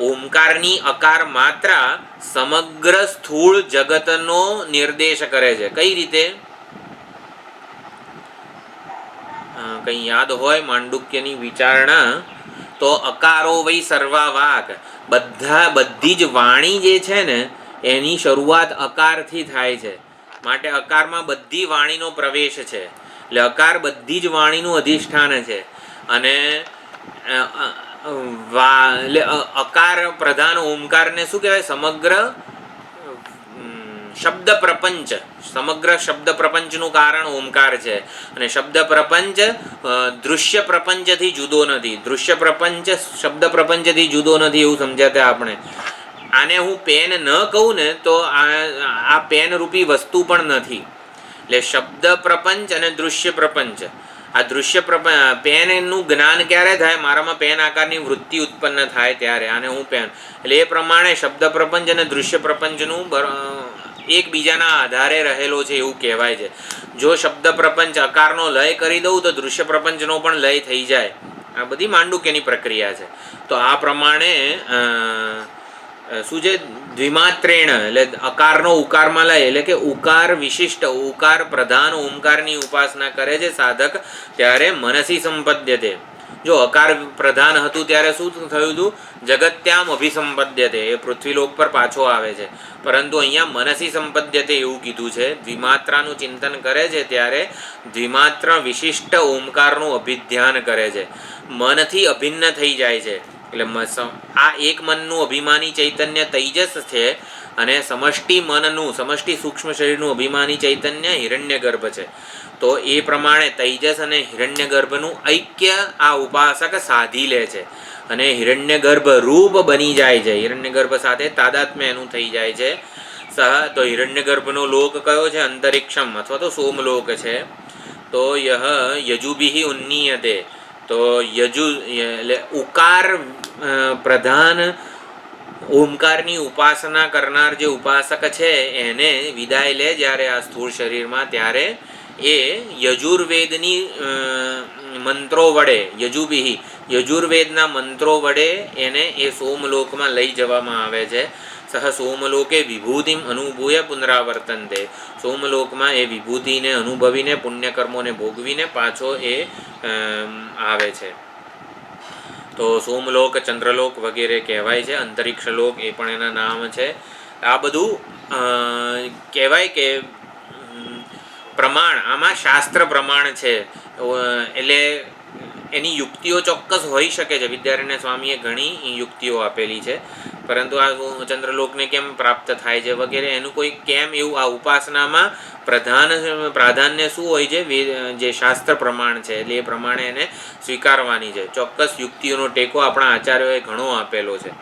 ઓમકારની અકાર માત્રા સમગ્ર સ્થૂળ જગતનો નિર્દેશ કરે છે. કઈ રીતે? કંઈ યાદ હોય માંડુક્યની વિચારણા તો અકારો વૈ સર્વા વાક, બધી જ વાણી જે છે ને એની શરૂઆત અકારથી થાય છે. માટે અકારમાં બધી વાણીનો પ્રવેશ છે. એટલે અકાર બધી જ વાણીનું અધિષ્ઠાન છે. અને એટલે અકાર પ્રધાન ઓમકારને શું કહેવાય? સમગ્ર શબ્દ પ્રપંચ, સમગ્ર શબ્દ પ્રપંચનું કારણ ઓમકાર છે. અને શબ્દ પ્રપંચ દૃશ્ય પ્રપંચથી જુદો નથી. દૃશ્ય પ્રપંચ શબ્દ પ્રપંચથી જુદો નથી એવું સમજાતા આપણે. આને હું પેન ન કહું ને તો આ પેન રૂપી વસ્તુ પણ નથી. એટલે શબ્દ પ્રપંચ અને દૃશ્ય પ્રપંચ, આ દૃશ્ય પેનનું જ્ઞાન ક્યારે થાય? મારામાં પેન આકારની વૃત્તિ ઉત્પન્ન થાય ત્યારે આને હું પેન. એટલે એ પ્રમાણે શબ્દ પ્રપંચ અને દૃશ્ય પ્રપંચનું એકબીજાના આધારે રહેલો છે એવું કહેવાય છે. જો શબ્દ પ્રપંચ અકારનો લય કરી દઉં તો દૃશ્ય પ્રપંચનો પણ લય થઈ જાય. આ બધી માંડુક્યની પ્રક્રિયા છે. તો આ પ્રમાણે શું છે? દ્વિમાત્રેણ એટલે અકારનો ઉકારમાં લય, એટલે કે ઉકાર વિશિષ્ટ, ઉકાર પ્રધાન ઓમકારની ઉપાસના કરે છે સાધક, ત્યારે મનસી સંપદ્યતે. જો અકાર પ્રધાન હતું ત્યારે શું થયું હતું? જગત્યામ અભિસંપદ્યતે, એ પૃથ્વીલોક પર પાછો આવે છે. પરંતુ અહીંયા મનસી સંપદ્યતે એવું કીધું છે. દ્વિમાત્રાનું ચિંતન કરે છે ત્યારે દ્વિમાત્ર વિશિષ્ટ ઓમકારનું અભિધ્યાન કરે છે, મનથી અભિન્ન થઈ જાય છે. એટલે આ એક મનનું અભિમાની ચૈતન્ય તૈજસ છે, અને સમષ્ટિ મનનું, સમષ્ટિ સૂક્ષ્મ શરીરનું અભિમાની ચૈતન્ય હિરણ્યગર્ભ છે. તો એ પ્રમાણે તૈજસ અને હિરણ્યગર્ભનું ઐક્ય આ ઉપાસક સાધી લે છે, અને હિરણ્યગર્ભ રૂપ બની જાય છે. હિરણ્યગર્ભ સાથે તાદાત્મ્ય એનું થઈ જાય છે. તો હિરણ્યગર્ભનો લોક કયો છે? અંતરિક્ષમ અથવા તો સોમલોક છે. તો યજુભિ ઉન્નીયતે, તો એટલે ઉકાર પ્રધાન ઓમકારની ઉપાસના કરનાર જે ઉપાસક છે એને વિદાય લે જ્યારે આ સ્થૂળ શરીરમાં, ત્યારે એ યજુર્વેદની મંત્રો વડે, યજુર્વેદના મંત્રો વડે એને એ સોમલોકમાં લઈ જવામાં આવે છે. સહ સોમલોકે વિભૂતિમ અનુભૂય પુનરાવર્તનતે, સોમલોકમાં એ વિભૂતિને અનુભવીને પુણ્યકર્મોને ભોગવીને પાછો એ આવે છે. તો સોમલોક, ચંદ્રલોક વગેરે કહેવાય છે. અંતરિક્ષલોક એ પણ એના નામ છે. આ બધું કહેવાય કે પ્રમાણ, આમાં શાસ્ત્ર પ્રમાણ છે. એટલે એની યુક્તિઓ ચોક્કસ હોઈ શકે છે. વિદ્યારણ્ય સ્વામીએ ઘણી યુક્તિઓ આપેલી છે, પરંતુ આ ચંદ્રલોકને કેમ પ્રાપ્ત થાય છે વગેરે એનું કોઈ કેમ એવું આ ઉપાસનામાં પ્રાધાન્ય શું હોય છે, જે શાસ્ત્ર પ્રમાણ છે એટલે એ પ્રમાણે એને સ્વીકારવાની છે. ચોક્કસ યુક્તિઓનો ટેકો આપણા આચાર્યોએ ઘણો આપેલો છે.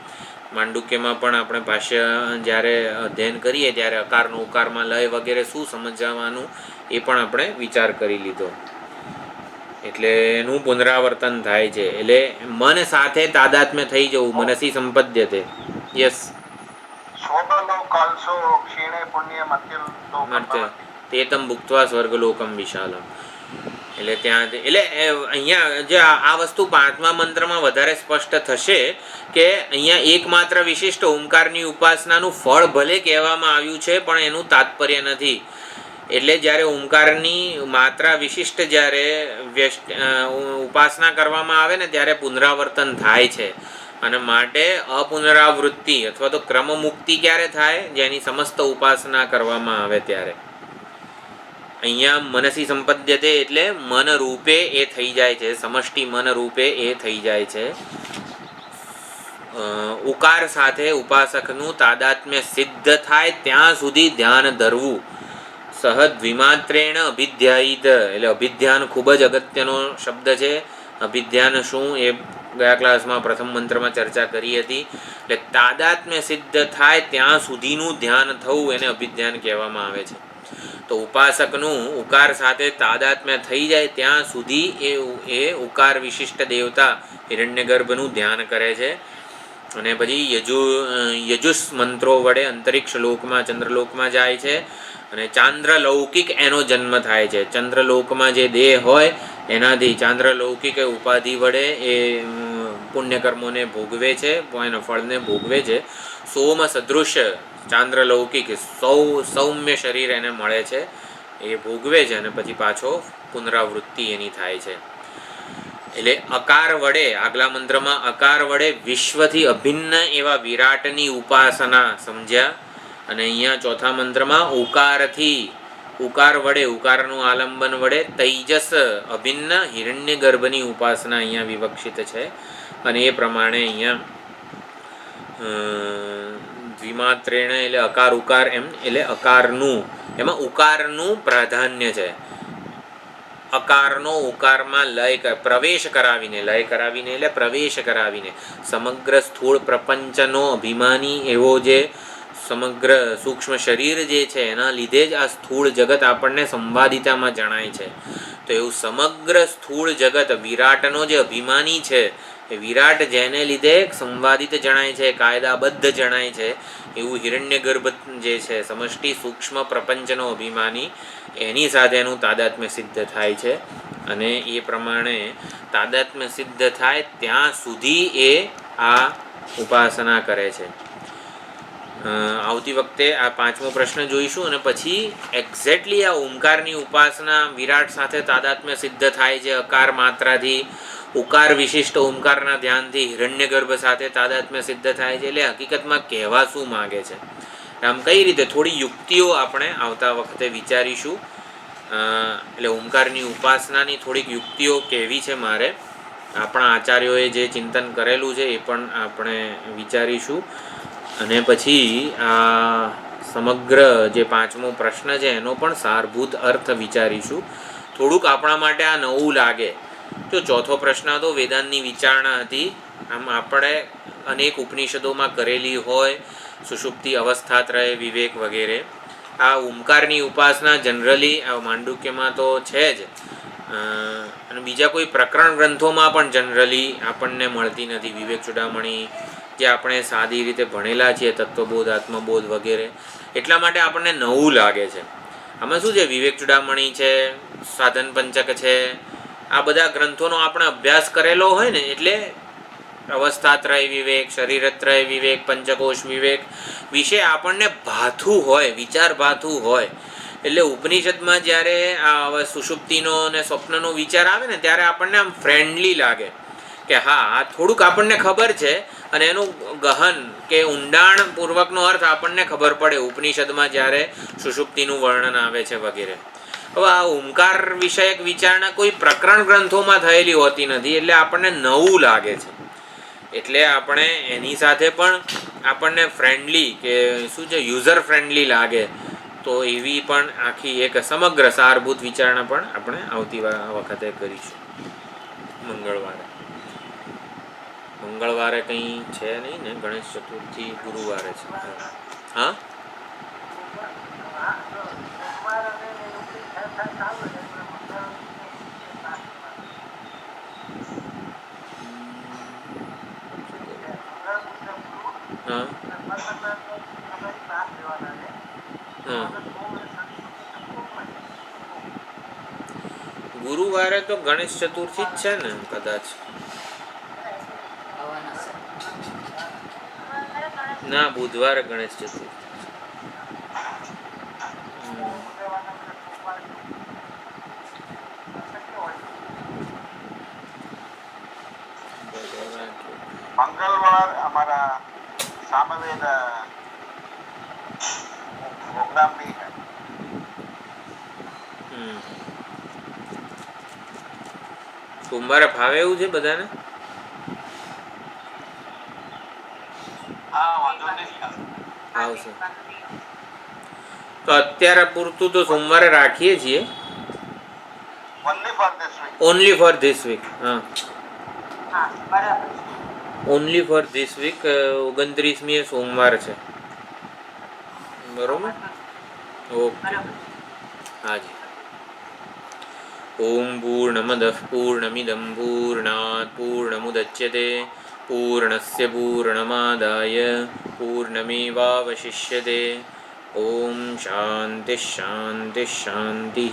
માંડુક્યમાં પણ આપણે ભાષ્ય જ્યારે અધ્યયન કરીએ ત્યારે અકારનો ઉકારમાં લય વગેરે શું સમજાવવાનું એ પણ આપણે વિચાર કરી લીધો. એટલે એનું પુનરાવર્તન થાય છે. એટલે મન સાથે તાદાત્મ્ય થઈ જવું, મનસી સંપદ્યતે. યસ, તેતમ ભુક્ત્વા સ્વર્ગલોકમ વિશાલમ. એટલે ત્યાં એટલે અહીંયા જે આ વસ્તુ 5મા મંત્રમાં વધારે સ્પષ્ટ થશે કે અહીંયા એકમાત્ર વિશિષ્ટ ઓમકારની ઉપાસનાનું ફળ ભલે કહેવામાં આવ્યું છે, પણ એનું તાત્પર્ય નથી. એટલે જ્યારે ઓમકારની માત્રા વિશિષ્ટ જ્યારે ઉપાસના કરવામાં આવે ને ત્યારે પુનરાવર્તન થાય છે, અને માટે અપુનરાવૃત્તિ અથવા તો ક્રમમુક્તિ ક્યારે થાય? જેની સમસ્ત ઉપાસના કરવામાં આવે ત્યારે. અહીંયા મનસી સંપદ્યતે એટલે મન રૂપે એ થઈ જાય છે, સમષ્ટિ મન રૂપે એ થઈ જાય છે. ઉકાર સાથે ઉપાસકનું તાદાત્મ્ય સિદ્ધ થાય ત્યાં સુધી ધ્યાન ધરવું. સહદ્વિમાત્રેણ અભિધ્યાયિત, એટલે અભિધ્યાન ખૂબ જ અગત્યનો શબ્દ છે. અભિધ્યાન શું એ ગયા ક્લાસમાં પ્રથમ મંત્રમાં ચર્ચા કરી હતી. એટલે તાદાત્મ્ય સિદ્ધ થાય ત્યાં સુધીનું ધ્યાન થવું એને અભિધ્યાન કહેવામાં આવે છે. તો ઉપાસકનું ઉકાર સાથે તાદાત્મ્ય થઈ જાય ત્યાં સુધી એ ઉકાર વિશિષ્ટ દેવતા હિરણ્યગર્ભનું ધ્યાન કરે છે. અને પછી યજુષ મંત્રો વડે અંતરિક્ષ લોકમાં, ચંદ્રલોકમાં જાય છે, અને ચાંદ્રલૌકિક એનો જન્મ થાય છે. ચંદ્રલોકમાં જે દેહ હોય એનાથી ચાંદ્રલૌકિક ઉપાધિ વડે એ પુણ્યકર્મોને ભોગવે છે, એના ફળને ભોગવે છે. સોમ સદૃશ ચાંદ્રલૌકિક સૌમ્ય શરીર એને મળે છે, એ ભોગવે છે, અને પછી પાછો પુનરાવૃત્તિ એની થાય છે. એટલે અકાર વડે, આગલા મંત્રમાં અકાર વડે વિશ્વથી અભિન્ન એવા વિરાટની ઉપાસના સમજ્યા. અને અહીંયા ચોથા મંત્રમાં ઉકારથી, ઉકાર વડે, ઉકારનું આલંબન વડે તૈજસ અભિન્ન હિરણ્યગર્ભની ઉપાસના અહીંયા વિવક્ષિત છે. અને એ પ્રમાણે અહીંયા દ્વિમાત્રેણ એટલે અકાર ઉકાર એમ, એટલે અકારનું, એમાં ઉકારનું પ્રાધાન્ય છે. અકારનો ઉકારમાં લય પ્રવેશ કરાવીને, લય કરાવીને એટલે પ્રવેશ કરાવીને સમગ્ર સ્થૂળ પ્રપંચનો અભિમાની એવો જે સમગ્ર સૂક્ષ્મ શરીર જે છે એના લીધે જ આ સ્થૂળ જગત આપણને સંવાદિતામાં જણાય છે. તો એવું સમગ્ર સ્થૂળ જગત વિરાટનો જે અભિમાની છે, એ વિરાટ જેને લીધે સંવાદિત જણાય છે, કાયદાબદ્ધ જણાય છે, એવું હિરણ્યગર્ભ જે છે સમષ્ટિ સૂક્ષ્મ પ્રપંચનો અભિમાની, એની સાથે એનું તાદાત્મ્ય સિદ્ધ થાય છે. અને એ પ્રમાણે તાદાત્મ્ય સિદ્ધ થાય ત્યાં સુધી એ આ ઉપાસના કરે છે. આવતી વખતે આ 5મો પ્રશ્ન જોઈશું અને પછી એક્ઝેક્ટલી આ ઓમકારની ઉપાસના વિરાટ સાથે તાદાત્મ્ય સિદ્ધ થાય છે અકાર માત્રાથી, ઉકાર વિશિષ્ટ ઓમકારના ધ્યાનથી હિરણ્યગર્ભ સાથે તાદાત્મ્ય સિદ્ધ થાય છે. એટલે હકીકતમાં કહેવા શું માગે છે, આમ કઈ રીતે થોડી યુક્તિઓ આપણે આવતા વખતે વિચારીશું. એટલે ઓમકારની ઉપાસનાની થોડીક યુક્તિઓ કહેવી છે મારે. આપણા આચાર્યોએ જે ચિંતન કરેલું છે એ પણ આપણે વિચારીશું. અને પછી આ સમગ્ર જે 5મો પ્રશ્ન છે એનો પણ સારભૂત અર્થ વિચારીશું. થોડુંક આપણા માટે આ નવું લાગે. જો 4થો પ્રશ્ન હતો વેદાંતની વિચારણા હતી. આમ આપણે અનેક ઉપનિષદોમાં કરેલી હોય, સુષુપ્તિ અવસ્થાત્રય વિવેક વગેરે. આ ઓમકારની ઉપાસના જનરલી આ માંડુક્યમાં તો છે જ, અને બીજા કોઈ પ્રકરણ ગ્રંથોમાં પણ જનરલી આપણને મળતી નથી. વિવેક ચૂડામણી જે આપણે સાદી રીતે ભણેલા છીએ, તત્વબોધ, આત્મબોધ વગેરે, એટલા માટે આપણને નવું લાગે છે. આમાં શું છે, વિવેક ચૂડામણી છે, સાધન પંચક છે, આ બધા ગ્રંથોનો આપણે અભ્યાસ કરેલો હોય ને, એટલે અવસ્થાત્રય વિવેક, શરીરત્રય વિવેક, પંચકોશ વિવેક વિશે આપણને ભાથું હોય, વિચાર ભાથું હોય. એટલે ઉપનિષદમાં જ્યારે આ સુષુપ્તિનો અને સ્વપ્નનો વિચાર આવે ને ત્યારે આપણને આમ ફ્રેન્ડલી લાગે કે હા, આ થોડુંક આપણને ખબર છે અને એનું ગહન કે ઊંડાણપૂર્વકનો અર્થ આપણને ખબર પડે ઉપનિષદમાં જ્યારે સુષુપ્તિનું વર્ણન આવે છે વગેરે. હવે આ ઓમકાર વિષયક વિચારણા કોઈ પ્રકરણ ગ્રંથોમાં થયેલી હોતી નથી, એટલે આપણને નવું લાગે છે. એટલે આપણે એની સાથે પણ આપણને ફ્રેન્ડલી કે શું છે, યુઝર ફ્રેન્ડલી લાગે. તો એવી પણ આખી એક સમગ્ર સારભૂત વિચારણા પણ આપણે આવતી વખતે કરીશું. મંગળવારે કંઈ છે નહીં ને, ગણેશ ચતુર્થી ગુરુવારે છે. હા, હા, હા. ગુરુવારે તો ગણેશ ચતુર્થી જ છે ને કદાચ. આવવાના છે. ના, બુધવારે ગણેશ ચતુર્થી. मंगलवार हमारा सामवेद प्रोग्राम भी है. સોમવારે ફાવે એવું છે બધાને? हाँ वांधो नहीं. આવશે તો અત્યારે પૂરતું તો સોમવારે રાખીએ છીએ. Only for this week. Only for this week. હા, હા બરાબર છે. Only for this week. 29મી સોમવાર છે, બરોબર? ઓકે, હાજી. ઓમ પૂર્ણમદઃ પૂર્ણમિદં પૂર્ણાત પૂર્ણમુદચ્યતે પૂર્ણસ્ય પૂર્ણમાદાય પૂર્ણમેવાવશિષ્યતે. ઓમ શાંતિ શાંતિ શાંતિ.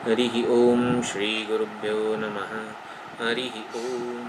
હરિ ઓમ. શ્રી ગુરુભ્યો નમઃ. હરિ ઓમ.